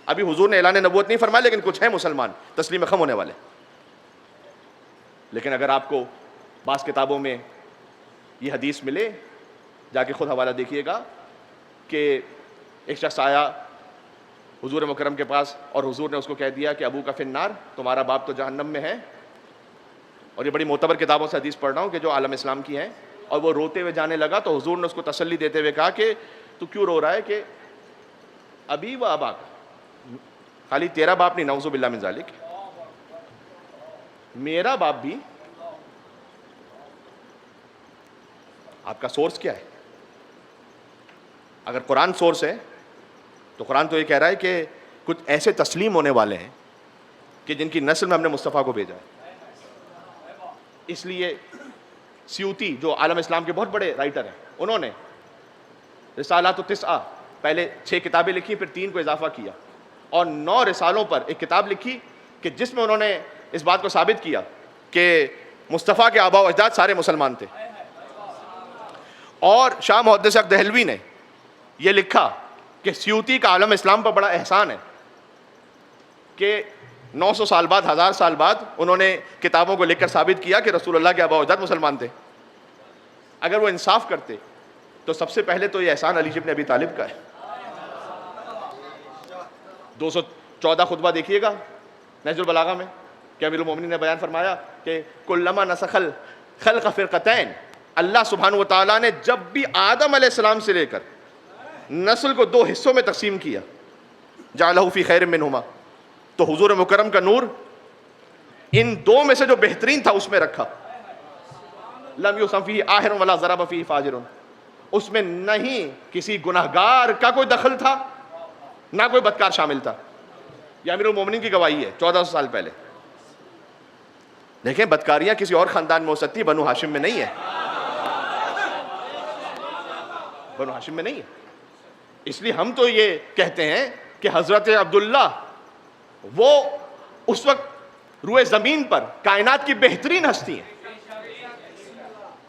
ابھی حضور نے اعلان نبوت نہیں فرمایا لیکن کچھ ہیں مسلمان تسلیم خم ہونے والے. لیکن اگر آپ کو بعض کتابوں میں یہ حدیث ملے, جا کے خود حوالہ دیکھیے گا, کہ ایک شخص آیا حضور مکرم کے پاس اور حضور نے اس کو کہہ دیا کہ ابو کا فی النار, تمہارا باپ تو جہنم میں ہے. اور یہ بڑی معتبر کتابوں سے حدیث پڑھ رہا ہوں کہ جو عالم اسلام کی ہیں. اور وہ روتے ہوئے جانے لگا تو حضور نے اس کو تسلی دیتے ہوئے کہا کہ تو کیوں رو رہا ہے, کہ ابھی و ابا کا, خالی تیرا باپ نہیں, نعوذ باللہ من ذالک, میرا باپ بھی. آپ کا سورس کیا ہے؟ اگر قرآن سورس ہے تو قرآن تو یہ کہہ رہا ہے کہ کچھ ایسے تسلیم ہونے والے ہیں کہ جن کی نسل میں ہم نے مصطفیٰ کو بھیجا ہے. اس لیے سیوطی جو عالم اسلام کے بہت بڑے رائٹر ہیں, انہوں نے رسالات التسعہ پہلے 6 کتابیں لکھی, پھر 3 کو اضافہ کیا, اور 9 رسالوں پر ایک کتاب لکھی کہ جس میں انہوں نے اس بات کو ثابت کیا کہ مصطفیٰ کے آباء و اجداد سارے مسلمان تھے. اور شاہ محدث حق دہلوی نے یہ لکھا کہ سیوطی کا عالم اسلام پر بڑا احسان ہے کہ 900 سال بعد, 1000 سال بعد انہوں نے کتابوں کو لکھ کر ثابت کیا کہ رسول اللہ کے آباء و اجداد مسلمان تھے. اگر وہ انصاف کرتے تو سب سے پہلے تو یہ احسان علی ابن ابی طالب کا ہے. 214 خطبہ دیکھیے گا نہج البلاغہ میں کہ امیر المومنین نے بیان فرمایا کہ کلما نسخ الخلق فرقتین, اللہ سبحانہ و تعالیٰ نے جب بھی آدم علیہ السلام سے لے کر نسل کو 2 حصوں میں تقسیم کیا, جعلہ فی خیر منہما, تو حضور مکرم کا نور ان 2 میں سے جو بہترین تھا اس میں رکھا. لم یوسم فیہ آہر ولا ضرب فیہ فاجر, اس میں نہیں کسی گناہگار کا کوئی دخل تھا, نہ کوئی بدکار شامل تھا. یہ امیر المومنین کی گواہی ہے 1400 سال پہلے. دیکھیں بدکاریاں کسی اور خاندان میں ہو سکتی, بنو ہاشم میں نہیں ہے, بنو ہاشم میں نہیں ہے. اس لیے ہم تو یہ کہتے ہیں کہ حضرت عبداللہ وہ اس وقت روئے زمین پر کائنات کی بہترین ہستی ہیں.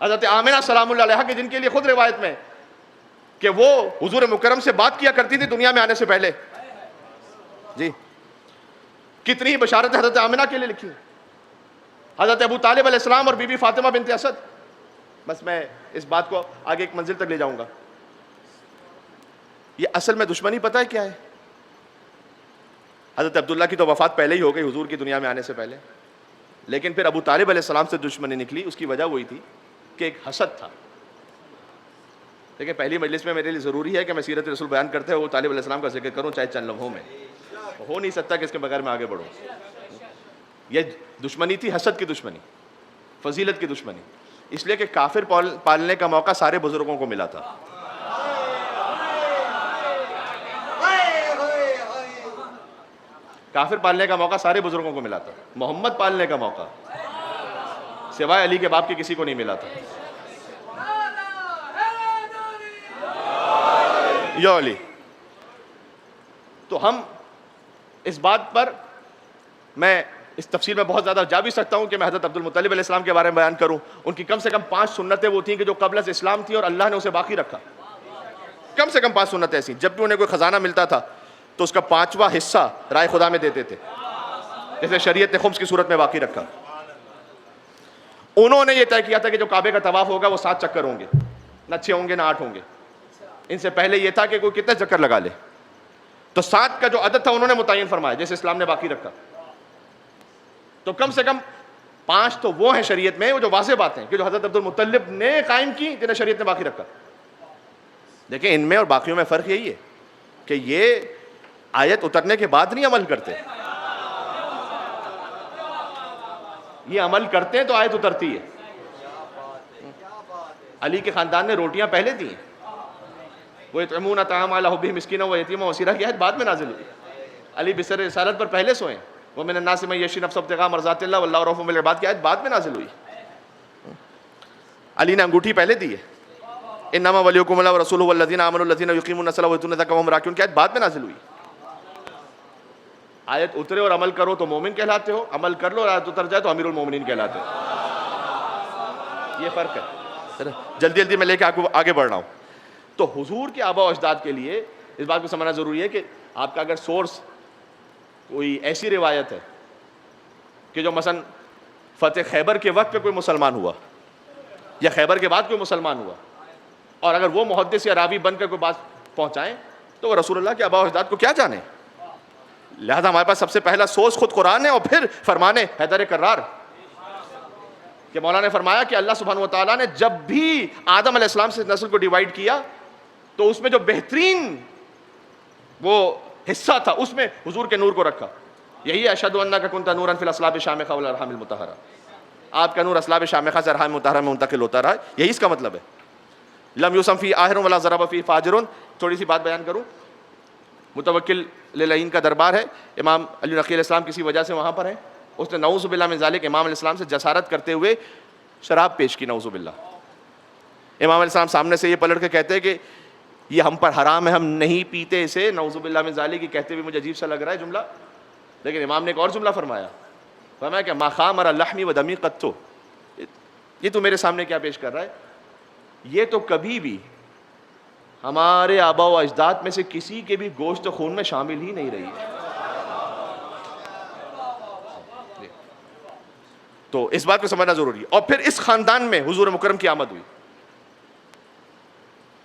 حضرت آمنہ سلام اللہ علیہا کے جن کے لیے خود روایت میں کہ وہ حضور مکرم سے بات کیا کرتی تھی دنیا میں آنے سے پہلے. جی کتنی بشارتیں حضرت آمنہ کے لیے لکھی ہیں, حضرت ابو طالب علیہ السلام اور بی بی فاطمہ بنت اسد. بس میں اس بات کو آگے ایک منزل تک لے جاؤں گا. یہ اصل میں دشمنی پتہ ہے کیا ہے؟ حضرت عبداللہ کی تو وفات پہلے ہی ہو گئی حضور کی دنیا میں آنے سے پہلے, لیکن پھر ابو طالب علیہ السلام سے دشمنی نکلی. اس کی وجہ وہی تھی کہ ایک حسد تھا. دیکھیں پہلی مجلس میں میرے لیے ضروری ہے کہ میں سیرت رسول بیان کرتے ہوئے طالب علیہ السلام کا ذکر کروں, چاہے چند لمحوں میں. ہو نہیں سکتا کہ اس کے بغیر میں آگے بڑھوں. یہ دشمنی تھی, حسد کی دشمنی, فضیلت کی دشمنی. اس لیے کہ کافر پالنے کا موقع سارے بزرگوں کو ملا تھا. کافر پالنے کا موقع سارے بزرگوں کو ملا تھا, محمد پالنے کا موقع سوائے علی کے باپ کے کسی کو نہیں ملا تھا. یا علی. تو ہم اس بات پر, میں اس تفسیر میں بہت زیادہ جا بھی سکتا ہوں کہ میں حضرت عبد المطلب علیہ السلام کے بارے میں بیان کروں. ان کی کم سے کم 5 سنتیں وہ تھیں کہ جو قبل از اسلام تھی اور اللہ نے اسے باقی رکھا. کم سے کم 5 سنتیں ایسی, جب بھی انہیں کوئی خزانہ ملتا تھا تو اس کا 5واں حصہ رائے خدا میں دیتے تھے, جیسے شریعت نے خمس کی صورت میں باقی رکھا. انہوں نے یہ طے کیا تھا کہ جو کعبے کا طواف ہوگا وہ 7 چکر ہوں گے, نہ 6 ہوں گے نہ 8 ہوں گے. ان سے پہلے یہ تھا کہ کوئی کتنے چکر لگا لے, تو 7 کا جو عدد تھا انہوں نے متعین فرمایا, جیسے اسلام نے باقی رکھا. تو کم سے کم 5 تو وہ ہیں شریعت میں, وہ جو واضح باتیں ہیں کہ جو حضرت عبد المطلب نے قائم کی, جنہیں شریعت نے باقی رکھا. دیکھیں ان میں اور باقیوں میں فرق یہی ہے کہ یہ آیت اترنے کے بعد نہیں عمل کرتے, یہ عمل کرتے ہیں تو آیت اترتی ہے. علی کے خاندان نے روٹیاں پہلے دی ہیں, وہ یطعمون الطعام علی حبہ مسکینا و یتیما و اسیرا کی آیت بعد میں نازل ہوئی. علی بسر رسالت پر پہلے سوئے, ومن الناس من یشری نفسہ ابتغاء مرضات اللہ واللہ رؤوف بالعباد کی آیت بعد میں نازل ہوئی. علی نے انگوٹھی پہلے دی ہے, انما ولیکم اللہ ورسولہ والذین آمنوا الذین یقیمون الصلاۃ ویؤتون الزکاۃ وهم راکعون کی آیت بعد میں نازل ہوئی. آیت اترے اور عمل کرو تو مومن کہلاتے ہو, عمل کر لو اور آیت اتر جائے تو امیر المومنین کہلاتے ہو. یہ فرق ہے. جلدی جلدی میں لے کے آگے بڑھ رہا ہوں. تو حضور کے آبا و اجداد کے لیے اس بات کو سمجھنا ضروری ہے کہ آپ کا اگر سورس کوئی ایسی روایت ہے کہ جو مثلا فتح خیبر کے وقت پہ کوئی مسلمان ہوا یا خیبر کے بعد کوئی مسلمان ہوا, اور اگر وہ محدث یا راوی بن کر کوئی بات پہنچائیں تو وہ رسول اللہ کے آبا و اجداد کو کیا جانے. لہذا ہمارے پاس سب سے پہلا سورس خود قرآن ہے اور پھر فرمانے حیدر کرار کہ مولانا نے فرمایا کہ اللہ سبحانہ و تعالیٰ نے جب بھی آدم علیہ السلام سے نسل کو ڈیوائیڈ کیا تو اس میں جو بہترین وہ حصہ تھا اس میں حضور کے نور کو رکھا. یہی اشہد انک کنت نورا فی الاصلاب الشامخہ والارحام المطہرہ, آپ کا نور اصلاب شامخہ سے ارحام مطہرہ میں منتقل ہوتا رہا. یہی اس کا مطلب ہے. لم یوسم فی آہر ولا ضرب فی فاجر. تھوڑی سی بات بیان کروں. متوکل للعین کا دربار ہے, امام علی نقی علیہ السلام کسی وجہ سے وہاں پر ہیں. اس نے نعوذ باللہ من ذالک امام علیہ السلام سے جسارت کرتے ہوئے شراب پیش کی, نعوذ باللہ. امام علیہ السلام سامنے سے یہ پلٹ کے کہتے ہیں کہ یہ ہم پر حرام ہے, ہم نہیں پیتے اسے, نعوذ باللہ من ذالک. کہتے ہوئے مجھے عجیب سا لگ رہا ہے جملہ, لیکن امام نے ایک اور جملہ فرمایا کہ ما خامر لحمی و دمی قط. یہ تو میرے سامنے کیا پیش کر رہا ہے, یہ تو کبھی بھی ہمارے آبا و اجداد میں سے کسی کے بھی گوشت و خون میں شامل ہی نہیں رہی ہے. تو اس بات کو سمجھنا ضروری ہے. اور پھر اس خاندان میں حضور مکرم کی آمد ہوئی.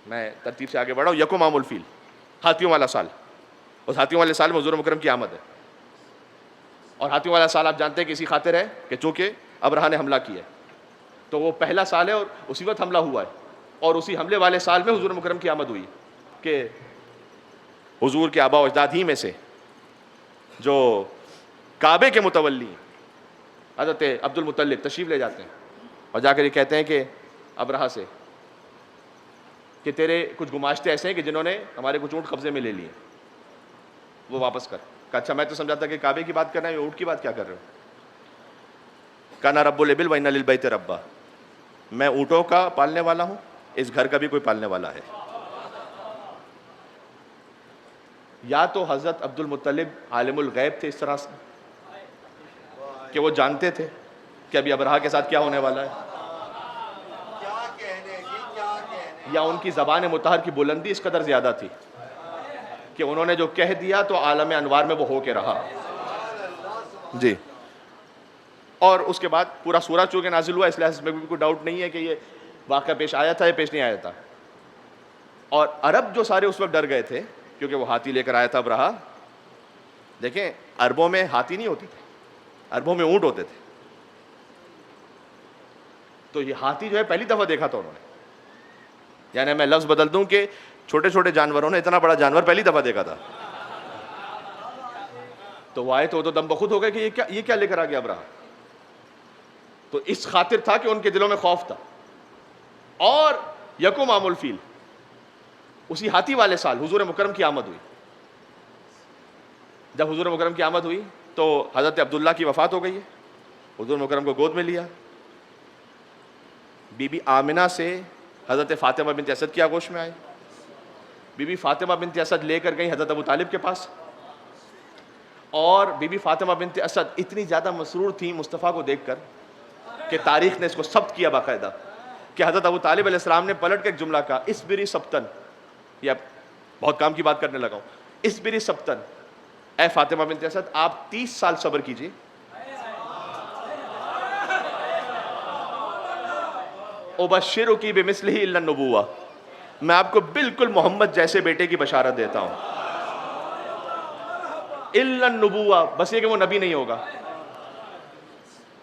میں ترتیب سے آگے بڑھا ہوں. یکم عام الفیل, ہاتھیوں والا سال. اس ہاتھیوں والے سال میں حضور مکرم کی آمد ہے. اور ہاتھیوں والا سال آپ جانتے ہیں کہ اسی خاطر ہے کہ چونکہ ابرہہ نے حملہ کیا ہے, تو وہ پہلا سال ہے اور اسی وقت حملہ ہوا ہے. اور اسی حملے والے سال میں حضور مکرم کی آمد ہوئی کہ حضور کے آبا و اجداد ہی میں سے جو کعبے کے متولی حضرت عبد المطلب تشریف لے جاتے ہیں اور جا کر یہ کہتے ہیں کہ ابرہہ سے کہ تیرے کچھ گماشتے ایسے ہیں کہ جنہوں نے ہمارے کچھ اونٹ قبضے میں لے لیے, وہ واپس کر. کہ اچھا میں تو سمجھا تھا کہ کعبے کی بات کر رہے ہیں, اونٹ کی بات کیا کر رہے ہو. کانا رب الابل و ان للبیت ربا, میں اونٹوں کا پالنے والا ہوں, اس گھر کا بھی کوئی پالنے والا ہے. یا تو حضرت عبد المطلب عالم الغیب تھے اس طرح سے کہ وہ جانتے تھے کہ ابھی ابرہہ کے ساتھ کیا ہونے والا ہے, یا ان کی زبان مطہر کی بلندی اس قدر زیادہ تھی کہ انہوں نے جو کہہ دیا تو عالم انوار میں وہ ہو کے رہا. جی. اور اس کے بعد پورا سورہ چونکہ نازل ہوا, اس لحاظ میں بھی کوئی ڈاؤٹ نہیں ہے کہ یہ واقعہ پیش آیا تھا یا پیش نہیں آیا تھا. اور عرب جو سارے اس وقت ڈر گئے تھے کیونکہ وہ ہاتھی لے کر آیا تھا ابرہہ. دیکھیں عربوں میں ہاتھی نہیں ہوتی تھی, عربوں میں اونٹ ہوتے تھے. تو یہ ہاتھی جو ہے پہلی دفعہ دیکھا تھا انہوں نے. یعنی میں لفظ بدل دوں کہ چھوٹے چھوٹے جانوروں نے اتنا بڑا جانور پہلی دفعہ دیکھا تھا. تو وہ آئے تو دم بخود ہو گئے کہ یہ کیا لے کر آ گیا ابرہہ. تو اس خاطر تھا کہ ان کے دلوں میں خوف تھا. اور یکم عام الفیل, اسی ہاتھی والے سال حضور مکرم کی آمد ہوئی. جب حضور مکرم کی آمد ہوئی تو حضرت عبداللہ کی وفات ہو گئی ہے. حضور مکرم کو گود میں لیا. بی بی آمنہ سے حضرت فاطمہ بنت اسد کی آغوش میں آئے. بی بی فاطمہ بنت اسد لے کر گئی حضرت ابو طالب کے پاس. اور بی بی فاطمہ بنت اسد اتنی زیادہ مسرور تھیں مصطفیٰ کو دیکھ کر کہ تاریخ نے اس کو ثبت کیا باقاعدہ کہ حضرت ابو طالب علیہ السلام نے پلٹ کے ایک جملہ کہا, اسبری سبتن. یہ بہت کام کی بات کرنے لگا ہوں. اسبری سبتن, اے فاطمہ بنت اسد آپ 30 سال صبر کیجیے. ابشرکی بمثلہ الا النبوہ, میں آپ کو بالکل محمد جیسے بیٹے کی بشارت دیتا ہوں. الا النبوہ, بس یہ کہ وہ نبی نہیں ہوگا,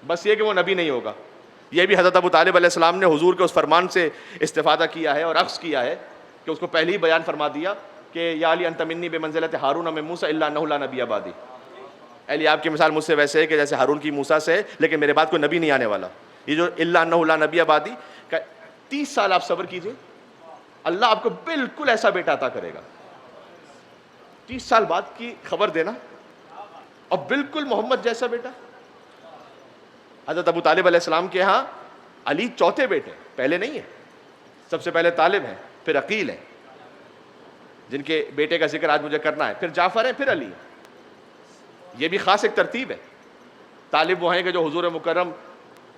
بس یہ کہ وہ نبی نہیں ہوگا. یہ بھی حضرت ابو طالب علیہ السلام نے حضور کے اس فرمان سے استفادہ کیا ہے اور اخذ کیا ہے کہ اس کو پہلے ہی بیان فرما دیا کہ یا علی انت منی بمنزلۃ ہارون من موسیٰ الا انہ لا نبی بعدی. علی آپ کی مثال مجھ سے ویسے ہے کہ جیسے ہارون کی موسیٰ سے ہے, لیکن میرے بعد کوئی نبی نہیں آنے والا. یہ جو الا انہ لا نبی بعدی, 30 سال آپ صبر کیجئے, اللہ آپ کو بالکل ایسا بیٹا عطا کرے گا. 30 سال بعد کی خبر دینا اور بالکل محمد جیسا بیٹا. حضرت ابو طالب علیہ السلام کے ہاں علی چوتھے بیٹے, پہلے نہیں ہے. سب سے پہلے طالب ہیں, پھر عقیل ہیں, جن کے بیٹے کا ذکر آج مجھے کرنا ہے, پھر جعفر ہیں, پھر علی. یہ بھی خاص ایک ترتیب ہے. طالب وہ ہیں کہ جو حضور مکرم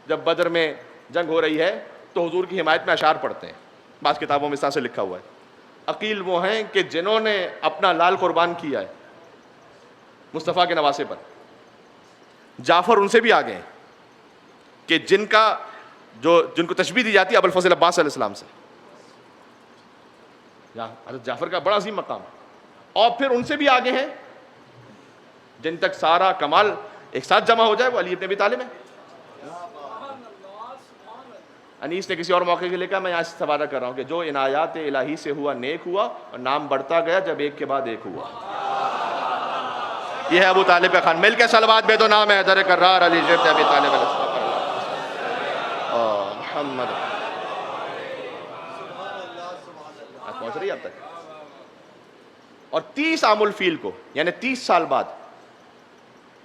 جب بدر میں جنگ ہو رہی ہے تو حضور کی حمایت میں اشعار پڑھتے ہیں. بعض کتابوں میں اس طرح سے لکھا ہوا ہے عقیل وہ ہیں کہ جنہوں نے اپنا لال قربان کیا ہے مصطفیٰ کے نواسے پر. جعفر ان سے بھی آگے ہیں کہ جن کو تشبیہ دی جاتی ہے ابوالفضل عباس علیہ السلام سے. حضرت جعفر کا بڑا عظیم مقام. اور پھر ان سے بھی آگے ہیں جن تک سارا کمال ایک ساتھ جمع ہو جائے وہ علی ابن ابی طالب ہیں. انیس نے کسی اور موقع کے لے کہا میں یہاں استفادہ کر رہا ہوں کہ جو عنایات الہی سے ہوا نیک ہوا اور نام بڑھتا گیا جب ایک کے بعد ایک ہوا. یہ ہے ابو طالب کا خان. مل کے صلوات بے دو نام ہے حیدر کرار علی ابن ابی طالب علیہ السلام. محمد پہنچ رہی اب تک. اور 30 عام الفیل کو یعنی 30 سال بعد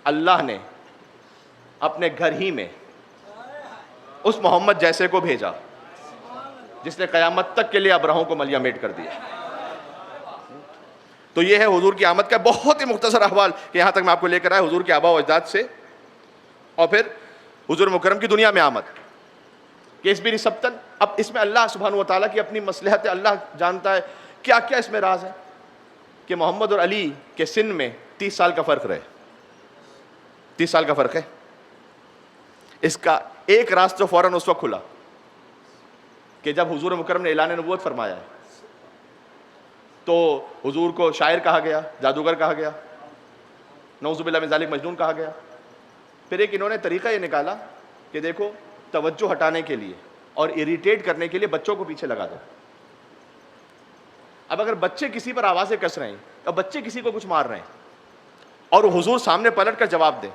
اللہ نے اپنے گھر ہی میں اس محمد جیسے کو بھیجا جس نے قیامت تک کے لیے ابرہوں کو ملیا میٹ کر دیا. تو یہ ہے حضور کی آمد کا بہت ہی مختصر احوال کہ یہاں تک میں آپ کو لے کر آیا حضور کے آباء و اجداد سے اور پھر حضور مکرم کی دنیا میں آمد کہ اس بھی سبتن. اب اس میں اللہ سبحانہ و تعالیٰ کی اپنی مصلحت اللہ جانتا ہے کیا کیا اس میں راز ہے کہ محمد اور علی کے سن میں 30 سال کا فرق رہے. 30 سال کا فرق ہے. اس کا ایک راز تو فوراً اس وقت کھلا کہ جب حضور مکرم نے اعلان نبوت فرمایا ہے تو حضور کو شاعر کہا گیا, جادوگر کہا گیا, نعوذ باللہ من ذالک مجنون کہا گیا. پھر ایک انہوں نے طریقہ یہ نکالا کہ دیکھو توجہ ہٹانے کے لیے اور اریٹیٹ کرنے کے لیے بچوں کو پیچھے لگا دو. اب اگر بچے کسی پر آوازیں کس رہے ہیں اور بچے کسی کو کچھ مار رہے ہیں اور حضور سامنے پلٹ کر جواب دیں.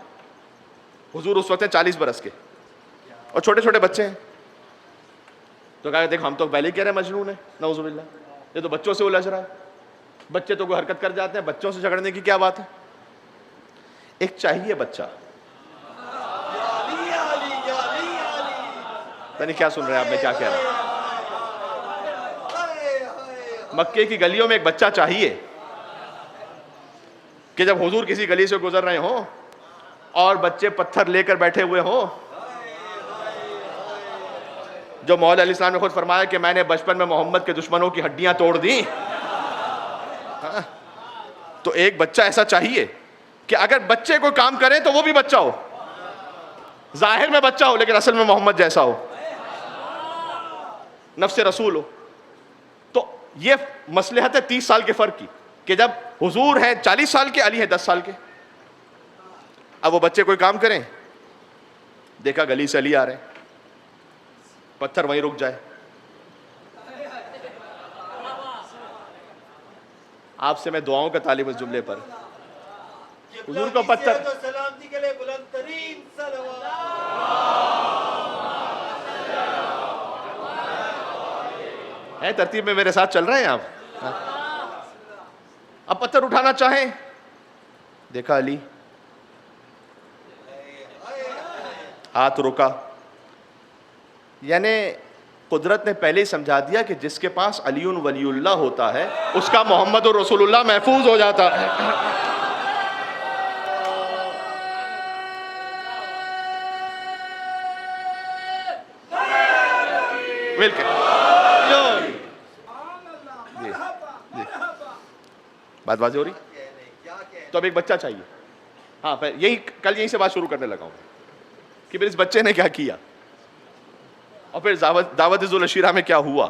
حضور اس وقت 40 برس کے اور چھوٹے چھوٹے بچے ہیں تو کہا دیکھ ہم تو پہلے ہی کہہ رہے ہیں مجنون ہے, نعوذ باللہ, یہ تو بچوں سے الجھ رہا ہے. بچے تو کوئی حرکت کر جاتے ہیں, بچوں سے جھگڑنے کی کیا بات ہے. ایک چاہیے بچہ نہیں کیا سن رہے ہیں آپ, میں کیا کہہ رہا ہوں. مکے کی گلیوں میں ایک بچہ چاہیے کہ جب حضور کسی گلی سے گزر رہے ہوں اور بچے پتھر لے کر بیٹھے ہوئے ہوں, جو مولا علیہ السلام نے خود فرمایا کہ میں نے بچپن میں محمد کے دشمنوں کی ہڈیاں توڑ دیں, تو ایک بچہ ایسا چاہیے کہ اگر بچے کو کام کریں تو وہ بھی بچہ ہو, ظاہر میں بچہ ہو لیکن اصل میں محمد جیسا ہو, نفس رسول ہو. تو یہ مصلحت ہے 30 سال کے فرق کی کہ جب حضور ہیں 40 سال کے, علی ہے 10 سال کے. اب وہ بچے کوئی کام کریں, دیکھا گلی سے علی آ رہے ہیں, پتھر وہیں رک جائے. آپ سے میں دعاؤں کا طالب اس جملے پر, حضور کو پتھر سلامتی کے لیے بلند ترین ہے ترتیب میں میرے ساتھ چل رہے ہیں آپ. اب پتھر اٹھانا چاہیں, دیکھا علی, ہاتھ رکا. یعنی قدرت نے پہلے ہی سمجھا دیا کہ جس کے پاس علی ولی اللہ ہوتا ہے اس کا محمد رسول اللہ محفوظ ہو جاتا ہے. مل کے بات واضح ہو رہی. تو اب ایک بچہ چاہیے. ہاں یہی کل یہیں سے بات شروع کرنے لگا ہوں کہ پھر اس بچے نے کیا کیا اور پھر دعوت ذوالعشیرہ میں کیا ہوا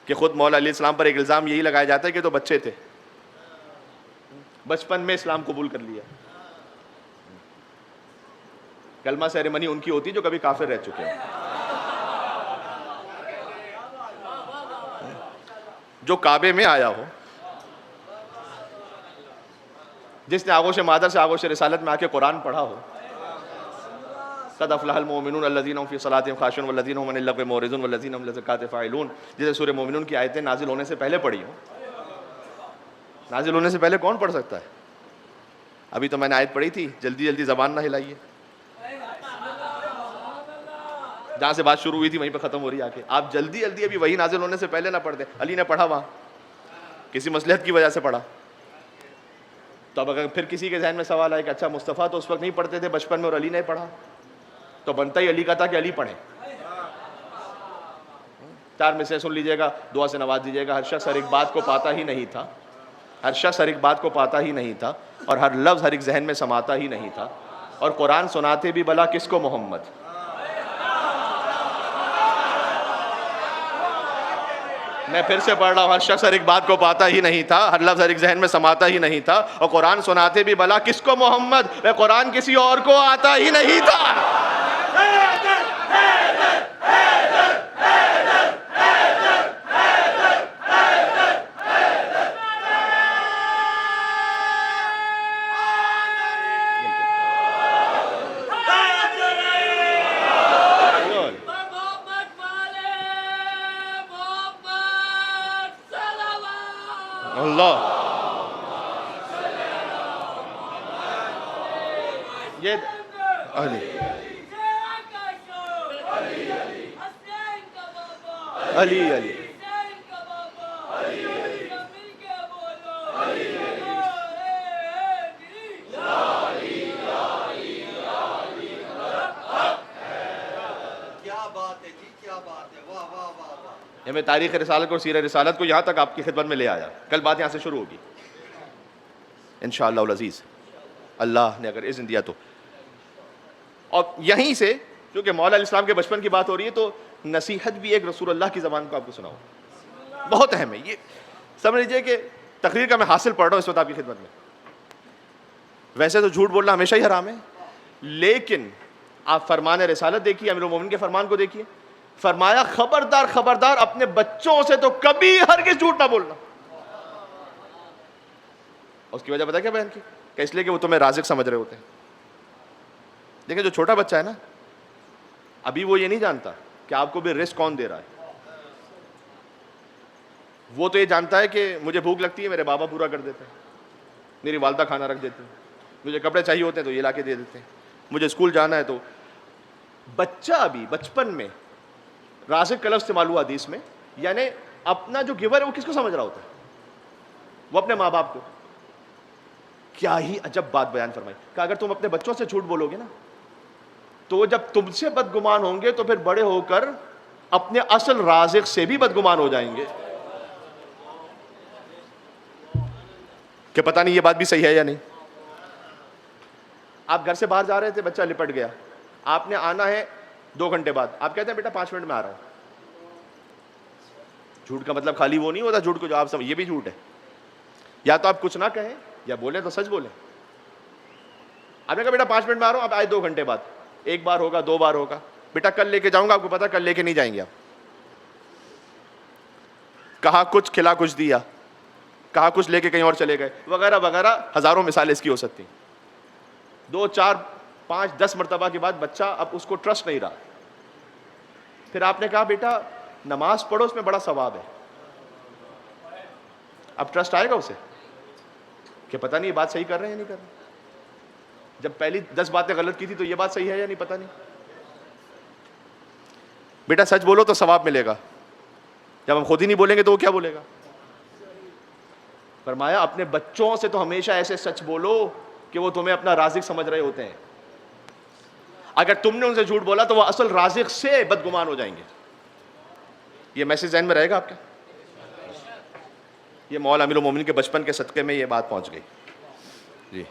کہ خود مولا علیہ السلام پر ایک الزام یہی لگایا جاتا ہے کہ تو بچے تھے, بچپن میں اسلام قبول کر لیا. کلمہ سیریمنی ان کی ہوتی جو کبھی کافر رہ چکے ہیں, جو کعبے میں آیا ہو, جس نے آغوش مادر سے آغوش رسالت میں آ کے قرآن پڑھا ہو. قد افلح المؤمنون الذین هم فی صلاتهم خاشعون والذین هم عن اللغو معرضون والذین هم للزکاۃ فاعلون, جسے سورہ مومنون کی آیتیں نازل ہونے سے پہلے پڑھی ہوں. نازل ہونے سے پہلے کون پڑھ سکتا ہے؟ ابھی تو میں نے آیت پڑھی تھی, جلدی جلدی زبان نہ ہلائیے. جہاں سے بات شروع ہوئی تھی وہیں پہ ختم ہو رہی ہے آ کے. آپ جلدی جلدی ابھی وہی نازل ہونے سے پہلے نہ پڑھ دیں. علی نے پڑھا وہاں, کسی مصلحت کی وجہ سے پڑھا. تو اب اگر پھر کسی کے ذہن میں سوال آئے کہ اچھا مصطفیٰ تو اس وقت نہیں پڑھتے تھے بچپن میں اور علی نے پڑھا, تو بنتا ہی علی کا تھا کہ علی پڑھیں. 4 میں سے سن لیجئے گا, دعا سے نواز دیجئے گا. ہر شخص ہر ایک بات کو پاتا ہی نہیں تھا, ہر شخص ہر ایک بات کو پاتا ہی نہیں تھا, اور ہر لفظ ہر ایک ذہن میں سماتا ہی نہیں تھا, اور قرآن سناتے بھی بھلا کس کو محمد. میں پھر سے پڑھ رہا ہوں, ہر شخص ہر ایک بات کو پاتا ہی نہیں تھا, ہر لفظ ہر ایک ذہن میں سماتا ہی نہیں تھا, اور قرآن سناتے بھی بھلا کس کو محمد. میں قرآن کسی اور کو آتا ہی نہیں تھا. اللہ, یہ علی علی علی کیا بات ہے جی, کیا بات ہے, واہ واہ واہ واہ. یہ میں تاریخ رسالت کو, سیرہ رسالت کو یہاں تک آپ کی خدمت میں لے آیا. کل بات یہاں سے شروع ہوگی انشاءاللہ العزیز, اللہ نے اگر اذن دیا تو. اور یہیں سے کیونکہ مولا علیہ السلام کے بچپن کی بات ہو رہی ہے, تو نصیحت بھی ایک رسول اللہ کی زبان کو آپ کو سناؤ, بہت اہم ہے. یہ سمجھ لیجیے کہ تقریر کا میں حاصل پڑھ رہا ہوں اس وقت آپ کی خدمت میں. ویسے تو جھوٹ بولنا ہمیشہ ہی حرام ہے, لیکن آپ فرمان رسالت دیکھیے, امیر المومنین کے فرمان کو دیکھیے. فرمایا خبردار خبردار اپنے بچوں سے تو کبھی ہرگز جھوٹ نہ بولنا. اس کی وجہ پتہ کیا بیان کی, کہ اس لیے کہ وہ تمہیں رازق سمجھ رہے ہوتے ہیں. دیکھیں جو چھوٹا بچہ ہے نا, ابھی وہ یہ نہیں جانتا کہ آپ کو بھی رزق کون دے رہا ہے. وہ تو یہ جانتا ہے کہ مجھے بھوک لگتی ہے, میرے بابا پورا کر دیتے ہیں, میری والدہ کھانا رکھ دیتی ہیں, مجھے کپڑے چاہیے ہوتے ہیں تو یہ لا کے دے دیتے ہیں, مجھے اسکول جانا ہے تو. بچہ ابھی بچپن میں رازق کا لفظ استعمال ہوا حدیث میں, یعنی اپنا جو گیور ہے وہ کس کو سمجھ رہا ہوتا ہے, وہ اپنے ماں باپ کو. کیا ہی عجب بات بیان فرمائی کہ اگر تم اپنے بچوں سے جھوٹ بولو گے نا, تو وہ جب تم سے بدگمان ہوں گے تو پھر بڑے ہو کر اپنے اصل رازق سے بھی بدگمان ہو جائیں گے کہ پتہ نہیں یہ بات بھی صحیح ہے یا نہیں. آپ گھر سے باہر جا رہے تھے, بچہ لپٹ گیا, آپ نے آنا ہے 2 گھنٹے بعد, آپ کہتے ہیں بیٹا 5 منٹ میں آ رہا ہوں. جھوٹ کا مطلب خالی وہ نہیں ہوتا جھوٹ کو جو آپ سب, یہ بھی جھوٹ ہے. یا تو آپ کچھ نہ کہیں یا بولیں تو سچ بولیں. آپ نے کہا بیٹا 5 منٹ میں آ رہا ہوں, آپ آئے 2 گھنٹے بعد, 1 بار ہوگا 2 بار ہوگا, بیٹا کل لے کے جاؤں گا, آپ کو پتا کل لے کے نہیں جائیں گے آپ. کہا کچھ کھلا کچھ دیا, کہا کچھ لے کے کہیں اور چلے گئے, وغیرہ وغیرہ, ہزاروں مثالیں اس کی ہو سکتی. 2 4 5 10 مرتبہ کے بعد بچہ اب اس کو ٹرسٹ نہیں رہا. پھر آپ نے کہا بیٹا نماز پڑھو, اس میں بڑا ثواب ہے. اب ٹرسٹ آئے گا اسے کہ پتہ نہیں یہ بات صحیح کر رہے ہیں یا نہیں کر رہے. جب پہلی 10 باتیں غلط کی تھی تو یہ بات صحیح ہے یا نہیں پتہ نہیں. بیٹا سچ بولو تو ثواب ملے گا, جب ہم خود ہی نہیں بولیں گے تو وہ کیا بولے گا. فرمایا اپنے بچوں سے تو ہمیشہ ایسے سچ بولو کہ وہ تمہیں اپنا رازق سمجھ رہے ہوتے ہیں. اگر تم نے ان سے جھوٹ بولا تو وہ اصل رازق سے بدگمان ہو جائیں گے. یہ میسج ذہن میں رہے گا آپ کے. یہ مولا امیر المومنین کے بچپن کے صدقے میں یہ بات پہنچ گئی جی.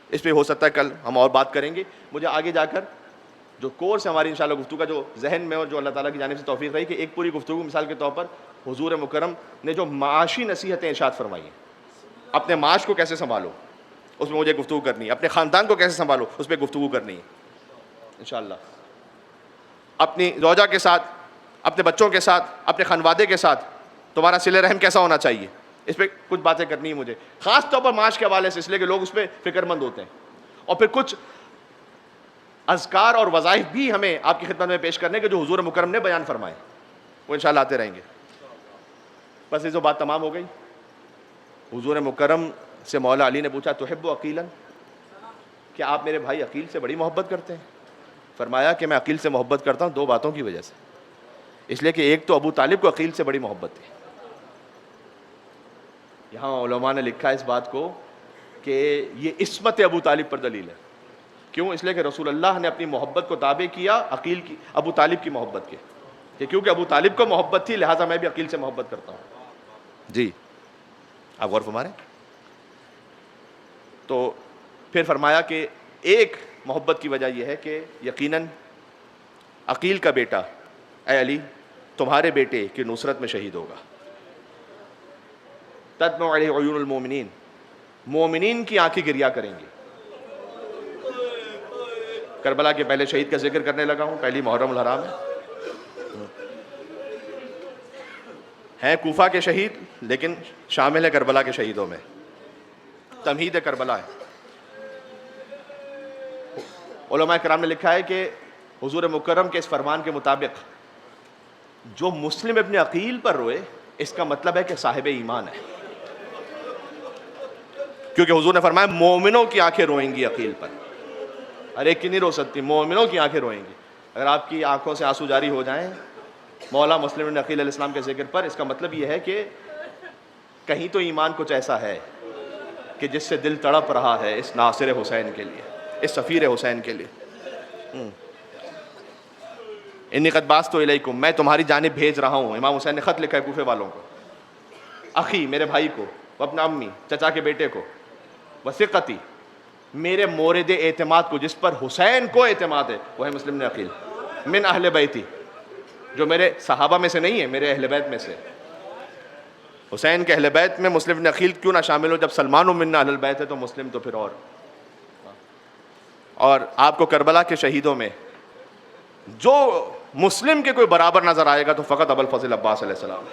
اس پہ ہو سکتا ہے کل ہم اور بات کریں گے. مجھے آگے جا کر جو کورس ہے ہماری انشاءاللہ گفتگو کا, جو ذہن میں اور جو اللہ تعالیٰ کی جانب سے توفیق رہی, کہ ایک پوری گفتگو مثال کے طور پر حضور مکرم نے جو معاشی نصیحتیں ارشاد فرمائی ہیں, اپنے معاش کو کیسے سنبھالو اس میں مجھے گفتگو کرنی ہے, اپنے خاندان کو کیسے سنبھالو اس پہ گفتگو کرنی ہے انشاءاللہ. اپنی زوجہ کے ساتھ, اپنے بچوں کے ساتھ, اپنے خانوادے کے ساتھ تمہارا صلہ رحم کیسا ہونا چاہیے, اس پہ کچھ باتیں کرنی ہے مجھے, خاص طور پر معاش کے حوالے سے, اس لیے کہ لوگ اس پہ فکر مند ہوتے ہیں. اور پھر کچھ اذکار اور وظائف بھی ہمیں آپ کی خدمت میں پیش کرنے کے جو حضور مکرم نے بیان فرمائے, وہ انشاءاللہ آتے رہیں گے. بس یہ جو بات تمام ہو گئی. حضور مکرم سے مولا علی نے پوچھا تحب عقیلا, کہ آپ میرے بھائی عقیل سے بڑی محبت کرتے ہیں؟ فرمایا کہ میں عقیل سے محبت کرتا ہوں 2 باتوں کی وجہ سے. اس لیے کہ ایک تو ابو طالب کو عقیل سے بڑی محبت تھی. یہاں علماء نے لکھا ہے اس بات کو کہ یہ عصمت ابو طالب پر دلیل ہے. کیوں؟ اس لیے کہ رسول اللہ نے اپنی محبت کو تابع کیا عقیل کی, ابو طالب کی محبت کے. کہ کیونکہ ابو طالب کو محبت تھی لہٰذا میں بھی عقیل سے محبت کرتا ہوں. جی آپ غور فرما رہے ہیں. تو پھر فرمایا کہ ایک محبت کی وجہ یہ ہے کہ یقیناً عقیل کا بیٹا اے علی تمہارے بیٹے کی نصرت میں شہید ہوگا. تدمع علیہ عیون المومنین، مومنین کی آنکھیں گریا کریں گی. کربلا کے پہلے شہید کا ذکر کرنے لگا ہوں، پہلی محرم الحرام ہے کوفہ کے شہید لیکن شامل ہے کربلا کے شہیدوں میں. تمہید کربلا ہے. علماء کرام نے لکھا ہے کہ حضور مکرم کے اس فرمان کے مطابق جو مسلم ابن عقیل پر روئے اس کا مطلب ہے کہ صاحب ایمان ہے، کیونکہ حضور نے فرمایا مومنوں کی آنکھیں روئیں گی عقیل پر. ہر ایک کی نہیں رو سکتی، مومنوں کی آنکھیں روئیں گی. اگر آپ کی آنکھوں سے آنسو جاری ہو جائیں مولا مسلم ابن عقیل علیہ السلام کے ذکر پر، اس کا مطلب یہ ہے کہ کہیں تو ایمان کچھ ایسا ہے کہ جس سے دل تڑپ رہا ہے اس ناصر حسین کے لیے، اس سفیر حسین کے لیے. انی قد بعثت الیکم، میں تمہاری جانب بھیج رہا ہوں. امام حسین نے خط لکھا ہے کوفے والوں کو، اخی میرے بھائی کو، اپنا امی چچا کے بیٹے کو، وثقتی میرے مورد اعتماد کو، جس پر حسین کو اعتماد ہے وہ ہے مسلم بن عقیل، من اہل بیتی، جو میرے صحابہ میں سے نہیں ہے، میرے اہل بیت میں سے. حسین کے اہل بیت میں مسلم بن عقیل کیوں نہ شامل ہو؟ جب سلمان منا اہل بیت ہے تو مسلم تو پھر اور آپ کو کربلا کے شہیدوں میں جو مسلم کے کوئی برابر نظر آئے گا تو فقط ابو الفضل عباس علیہ السلام.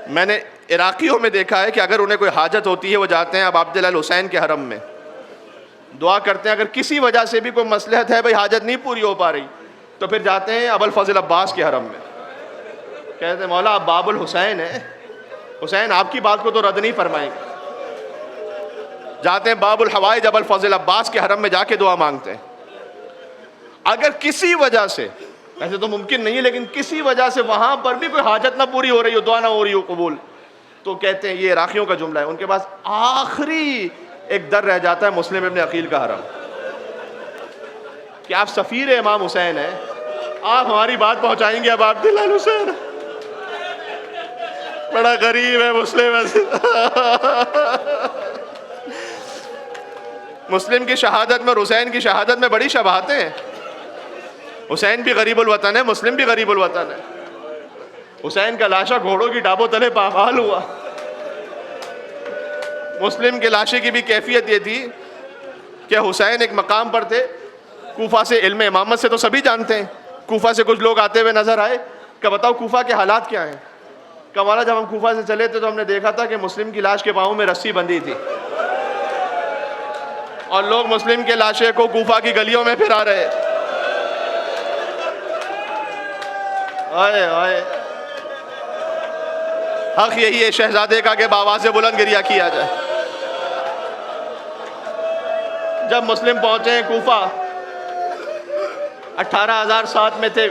میں نے عراقیوں میں دیکھا ہے کہ اگر انہیں کوئی حاجت ہوتی ہے وہ جاتے ہیں اب عبداللہ الحسین کے حرم میں دعا کرتے ہیں. اگر کسی وجہ سے بھی کوئی مصلحت ہے، بھئی حاجت نہیں پوری ہو پا رہی، تو پھر جاتے ہیں ابو الفضل عباس کے حرم میں، کہتے ہیں مولا آپ باب الحسین ہیں، حسین آپ کی بات کو تو رد نہیں فرمائیں گے. جاتے ہیں باب الحوائج ابو الفضل عباس کے حرم میں جا کے دعا مانگتے ہیں. اگر کسی وجہ سے، ایسے تو ممکن نہیں ہے لیکن کسی وجہ سے وہاں پر بھی کوئی حاجت نہ پوری ہو رہی ہو، دعا نہ ہو رہی ہو قبول، تو کہتے ہیں یہ عراقیوں کا جملہ ہے، ان کے پاس آخری ایک در رہ جاتا ہے مسلم ابن عقیل کا حرم، کہ آپ سفیر امام حسین ہیں، آپ ہماری بات پہنچائیں گے. اب عبداللہ الحسین بڑا غریب ہے مسلم. مسلم کی شہادت میں اور حسین کی شہادت میں بڑی شباہتیں ہیں. حسین بھی غریب الوطن ہے، مسلم بھی غریب الوطن ہے. حسین کا لاشا گھوڑوں کی ڈابوں تلے پامال ہوا. مسلم کے لاشے کی بھی کیفیت یہ تھی کہ حسین ایک مقام پر تھے. کوفہ سے علم امامت سے تو سبھی جانتے ہیں، کوفہ سے کچھ لوگ آتے ہوئے نظر آئے کہ بتاؤ کوفہ کے حالات کیا ہیں. کہ مولا جب ہم کوفہ سے چلے تھے تو ہم نے دیکھا تھا کہ مسلم کی لاش کے پاؤں میں رسی بندھی تھی اور لوگ مسلم کے لاشے کو کوفہ کی گلیوں میں پھرا رہے. آئے آئے حق یہی ہے شہزادے کا کہ بآواز بلند گریہ کیا جائے. جب مسلم پہنچے ہیں کوفہ 18,000 ساتھ میں تھے،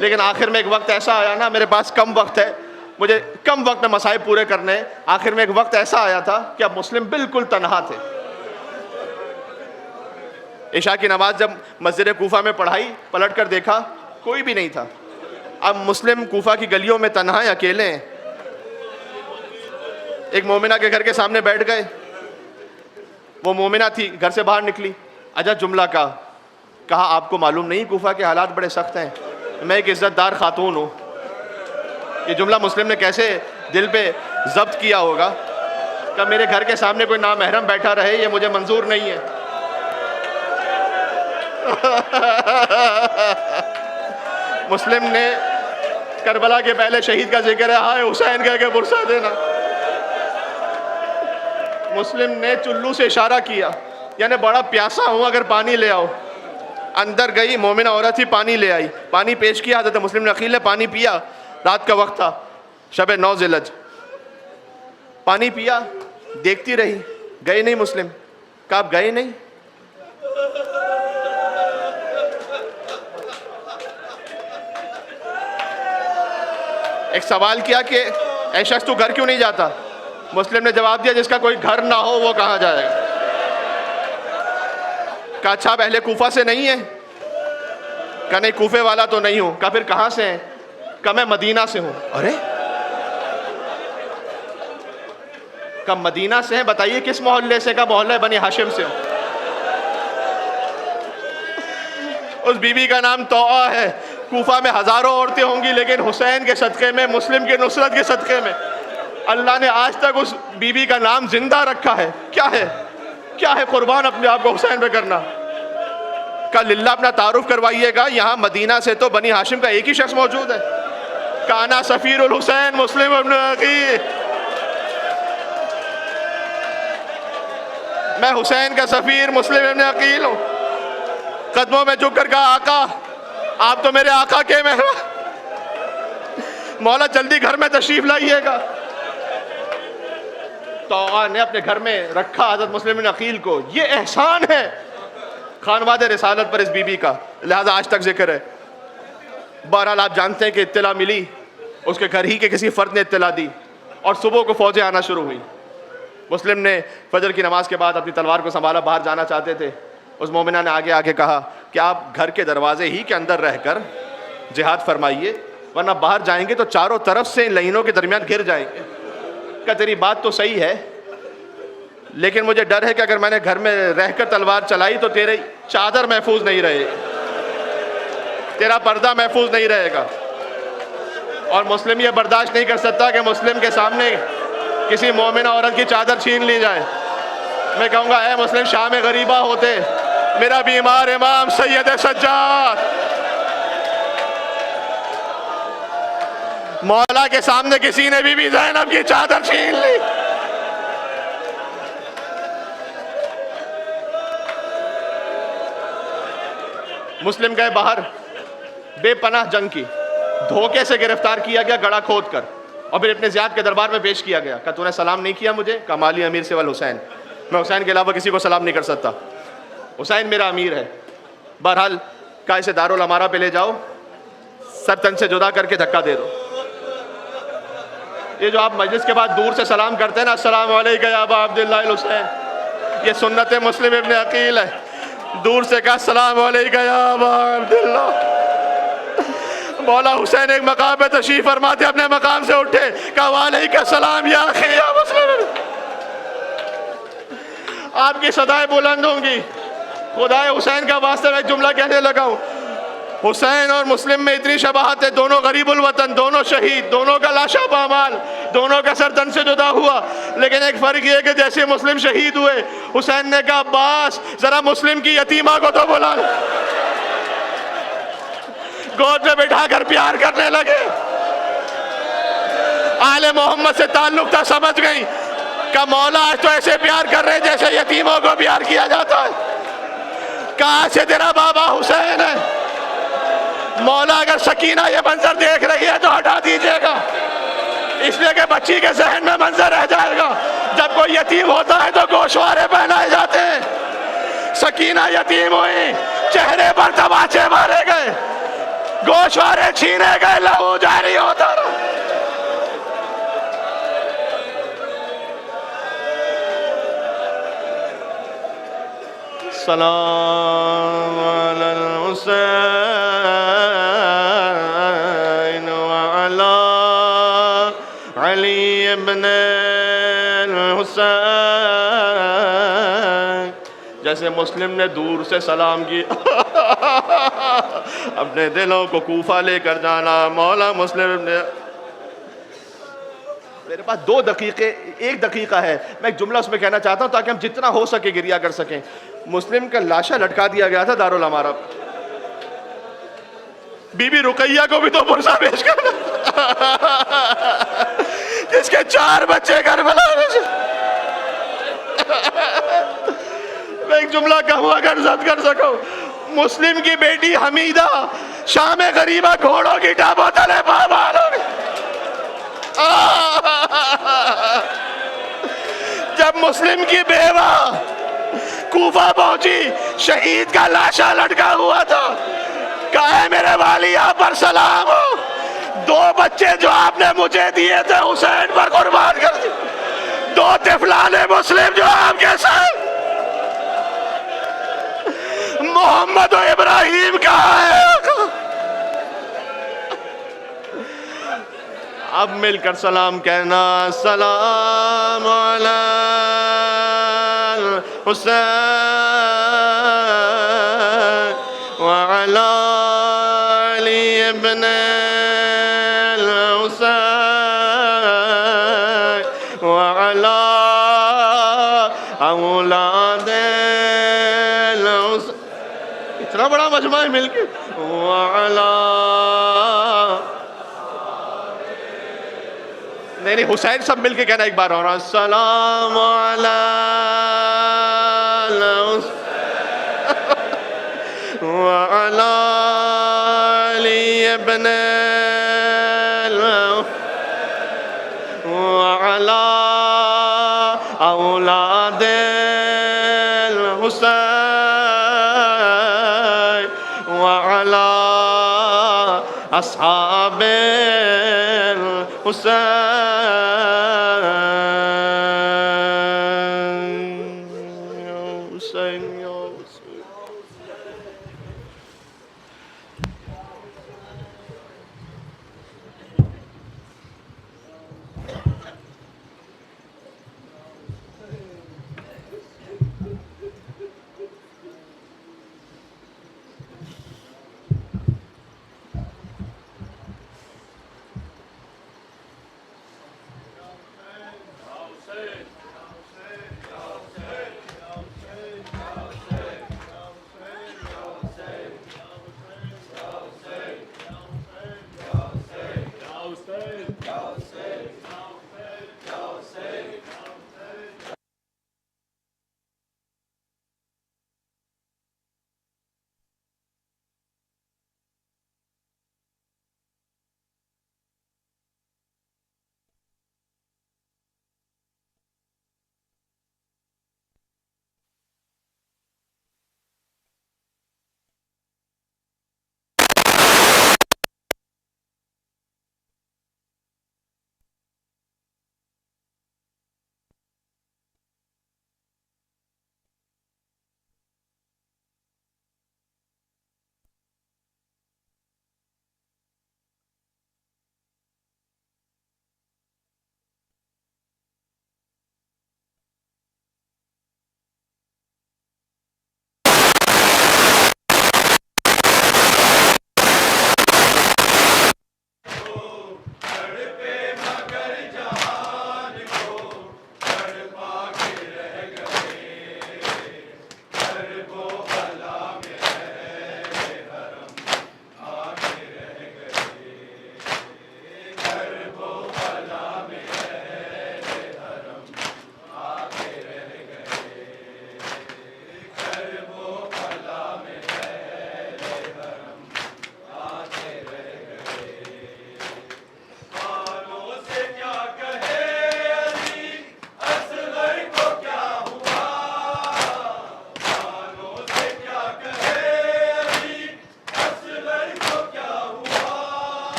لیکن آخر میں ایک وقت ایسا آیا نا، میرے پاس کم وقت ہے، مجھے کم وقت میں مصائب پورے کرنے ہیں. آخر میں ایک وقت ایسا آیا تھا کہ اب مسلم بالکل تنہا تھے. عشاء کی نماز جب مسجد کوفہ میں پڑھائی، پلٹ کر دیکھا کوئی بھی نہیں تھا. اب مسلم کوفہ کی گلیوں میں تنہا ہیں، اکیلے ہیں. ایک مومنہ کے گھر کے سامنے بیٹھ گئے. وہ مومنہ تھی، گھر سے باہر نکلی، عجب جملہ کہا آپ کو معلوم نہیں کوفہ کے حالات بڑے سخت ہیں، میں ایک عزت دار خاتون ہوں. یہ جملہ مسلم نے کیسے دل پہ ضبط کیا ہوگا کہ میرے گھر کے سامنے کوئی نامحرم بیٹھا رہے، یہ مجھے منظور نہیں ہے. مسلم نے کربلا کے پہلے شہید کا ذکر ہے، ہائے حسین کہہ کے پرسہ دینا. مسلم نے چلو سے اشارہ کیا، یعنی بڑا پیاسا ہوں اگر پانی لے آؤ. اندر گئی، مومنہ عورت تھی، پانی لے آئی، پانی پیش کیا. حضرت مسلم نے عقیل نے پانی پیا، رات کا وقت تھا، شب 9 ذی الحجہ. پانی پیا، دیکھتی رہی، گئے نہیں مسلم. کہا آپ گئے نہیں؟ ایک سوال کیا کہ اے شخص تو گھر کیوں نہیں جاتا؟ مسلم نے جواب دیا جس کا کوئی گھر نہ ہو وہ کہاں جائے گا؟ کہا اچھا آپ اہل کوفہ سے نہیں ہیں؟ کہا نہیں کوفے والا تو نہیں ہوں۔ کہا پھر کہاں سے ہیں؟ کہا میں مدینہ سے ہوں۔ ارے کہا مدینہ سے ہیں، بتائیے کس محلے سے؟ کہا محلہ بنی ہاشم سے ہوں۔ اس بی بی کا نام توعہ ہے۔ کوفہ میں ہزاروں عورتیں ہوں گی لیکن حسین کے صدقے میں، مسلم کے نصرت کے صدقے میں اللہ نے آج تک اس بی بی کا نام زندہ رکھا ہے۔ کیا ہے؟ کیا ہے قربان اپنے آپ کو حسین پہ کرنا؟ کہا للہ اپنا تعارف کروائیے گا، یہاں مدینہ سے تو بنی ہاشم کا ایک ہی شخص موجود ہے۔ کانا سفیر الحسین مسلم ابن عقیل، میں حسین کا سفیر مسلم ابن عقیل ہوں۔ قدموں میں جھک کر کہا آقا آپ تو میرے آقا کے مہمان، مولا جلدی گھر میں تشریف لائیے گا۔ تو نے اپنے گھر میں رکھا حضرت مسلم بن عقیل کو۔ یہ احسان ہے خانواد رسالت پر اس بی بی کا، لہذا آج تک ذکر ہے۔ بہرحال آپ جانتے ہیں کہ اطلاع ملی، اس کے گھر ہی کے کسی فرد نے اطلاع دی اور صبح کو فوجیں آنا شروع ہوئی۔ مسلم نے فجر کی نماز کے بعد اپنی تلوار کو سنبھالا، باہر جانا چاہتے تھے۔ اس مومنہ نے آگے آگے کہا کہ آپ گھر کے دروازے ہی کے اندر رہ کر جہاد فرمائیے، ورنہ باہر جائیں گے تو چاروں طرف سے ان لائنوں کے درمیان گر جائیں گے۔ کہ تیری بات تو صحیح ہے لیکن مجھے ڈر ہے کہ اگر میں نے گھر میں رہ کر تلوار چلائی تو تیری چادر محفوظ نہیں رہے گی، تیرا پردہ محفوظ نہیں رہے گا۔ اور مسلم یہ برداشت نہیں کر سکتا کہ مسلم کے سامنے کسی مومنہ عورت کی چادر چھین لی جائے۔ میں کہوں گا اے مسلم شام غریبہ ہوتے، میرا بیمار امام سید سجاد مولا کے سامنے کسی نے بی بی زینب کی چادر چھین لی۔ مسلم گئے باہر، بے پناہ جنگ کی، دھوکے سے گرفتار کیا گیا گڑھا کھود کر، اور پھر ابن زیاد کے دربار میں پیش کیا گیا۔ کہا تو نے سلام نہیں کیا مجھے؟ کہا مالی امیر سوال حسین، میں حسین کے علاوہ کسی کو سلام نہیں کر سکتا، حسین میرا امیر ہے۔ بہرحال کہا اسے دارالامارہ پہ لے جاؤ، سر تن سے جدا کر کے دھکا دے دو۔ یہ جو آپ مجلس کے بعد دور سے سلام کرتے ہیں نا، السلام علیکم یا ابا عبداللہ الحسین، یہ سنت مسلم ابن عقیل ہے۔ دور سے کہا السلام علیکم یا ابا عبداللہ۔ مولا حسین ایک مقام پہ تشریف فرماتے اپنے مقام سے اٹھے، کہا وعلیکم السلام یا اخی یا مسلم۔ آپ کی صدائیں بلند ہوں گی۔ خدائے حسین کا واسطہ میں ایک جملہ کہنے لگا ہوں، حسین اور مسلم میں اتنی شباہت ہے، دونوں غریب الوطن، دونوں شہید، دونوں کا لاشا پامال، دونوں کا سر تن سے جدا ہوا، لیکن ایک فرق یہ کہ جیسے مسلم شہید ہوئے، حسین نے کہا عباس ذرا مسلم کی یتیمہ کو تو بلا، گود میں بٹھا کر پیار کرنے لگے۔ آل محمد سے تعلق تھا، سمجھ گئی کہ مولا آج تو ایسے پیار کر رہے جیسے یتیموں کو پیار کیا جاتا ہے۔ کہاں سے تیرا بابا حسین ہے؟ مولا اگر سکینہ یہ منظر دیکھ رہی ہے تو ہٹا دیجئے گا، اس لیے کہ بچی کے ذہن میں منظر رہ جائے گا۔ جب کوئی یتیم ہوتا ہے تو گوشوارے پہنائے جاتے ہیں۔ سکینہ یتیم ہوئی، چہرے پر تماچے مارے گئے، گوشوارے چھینے گئے، لہو جاری ہوتا رہا۔ سلام علی الحسین وعلی علی ابن الحسین۔ جیسے مسلم نے دور سے سلام کی، اپنے دلوں کو کوفہ لے کر جانا، مولا مسلم نے۔ میرے پاس 2 دقیقے، 1 دقیقہ ہے، میں ایک جملہ اس میں کہنا چاہتا ہوں تاکہ ہم جتنا ہو سکے گریہ کر سکیں۔ مسلم کا لاشا لٹکا دیا گیا تھا دارالامارہ، بی بی رقیہ کو بھی تو پرسہ پیش کرنا، جس کے 4 بچے کربلا میں۔ میں ایک جملہ کہوں اگر ضبط کر سکوں، مسلم کی بیٹی حمیدہ شام غریبہ گھوڑوں کی ٹاپوں تلے پامال ہو گئی۔ جب مسلم کی بیوہ کوفہ پہنچی، شہید کا لاشا لٹکا ہوا تھا، کہا ہے میرے والی آپ پر سلام ہو، 2 بچے جو آپ نے مجھے دیے تھے حسین پر قربان کر دی۔ دو طفلان مسلم جو آپ کے ساتھ محمد و ابراہیم کہاں ہے؟ اب مل کر سلام کہنا، السلام علی الحسین وعلی علی ابن الحسین وعلی اولاد الحسین. اتنا بڑا مجمع ہے مل کے. وعلی نہیں حسین سب مل کے کہنا ایک بار اور، السلام علی الحسین وعلی علی ابن وعلی اولاد الحسین وعلی اصحاب الحسین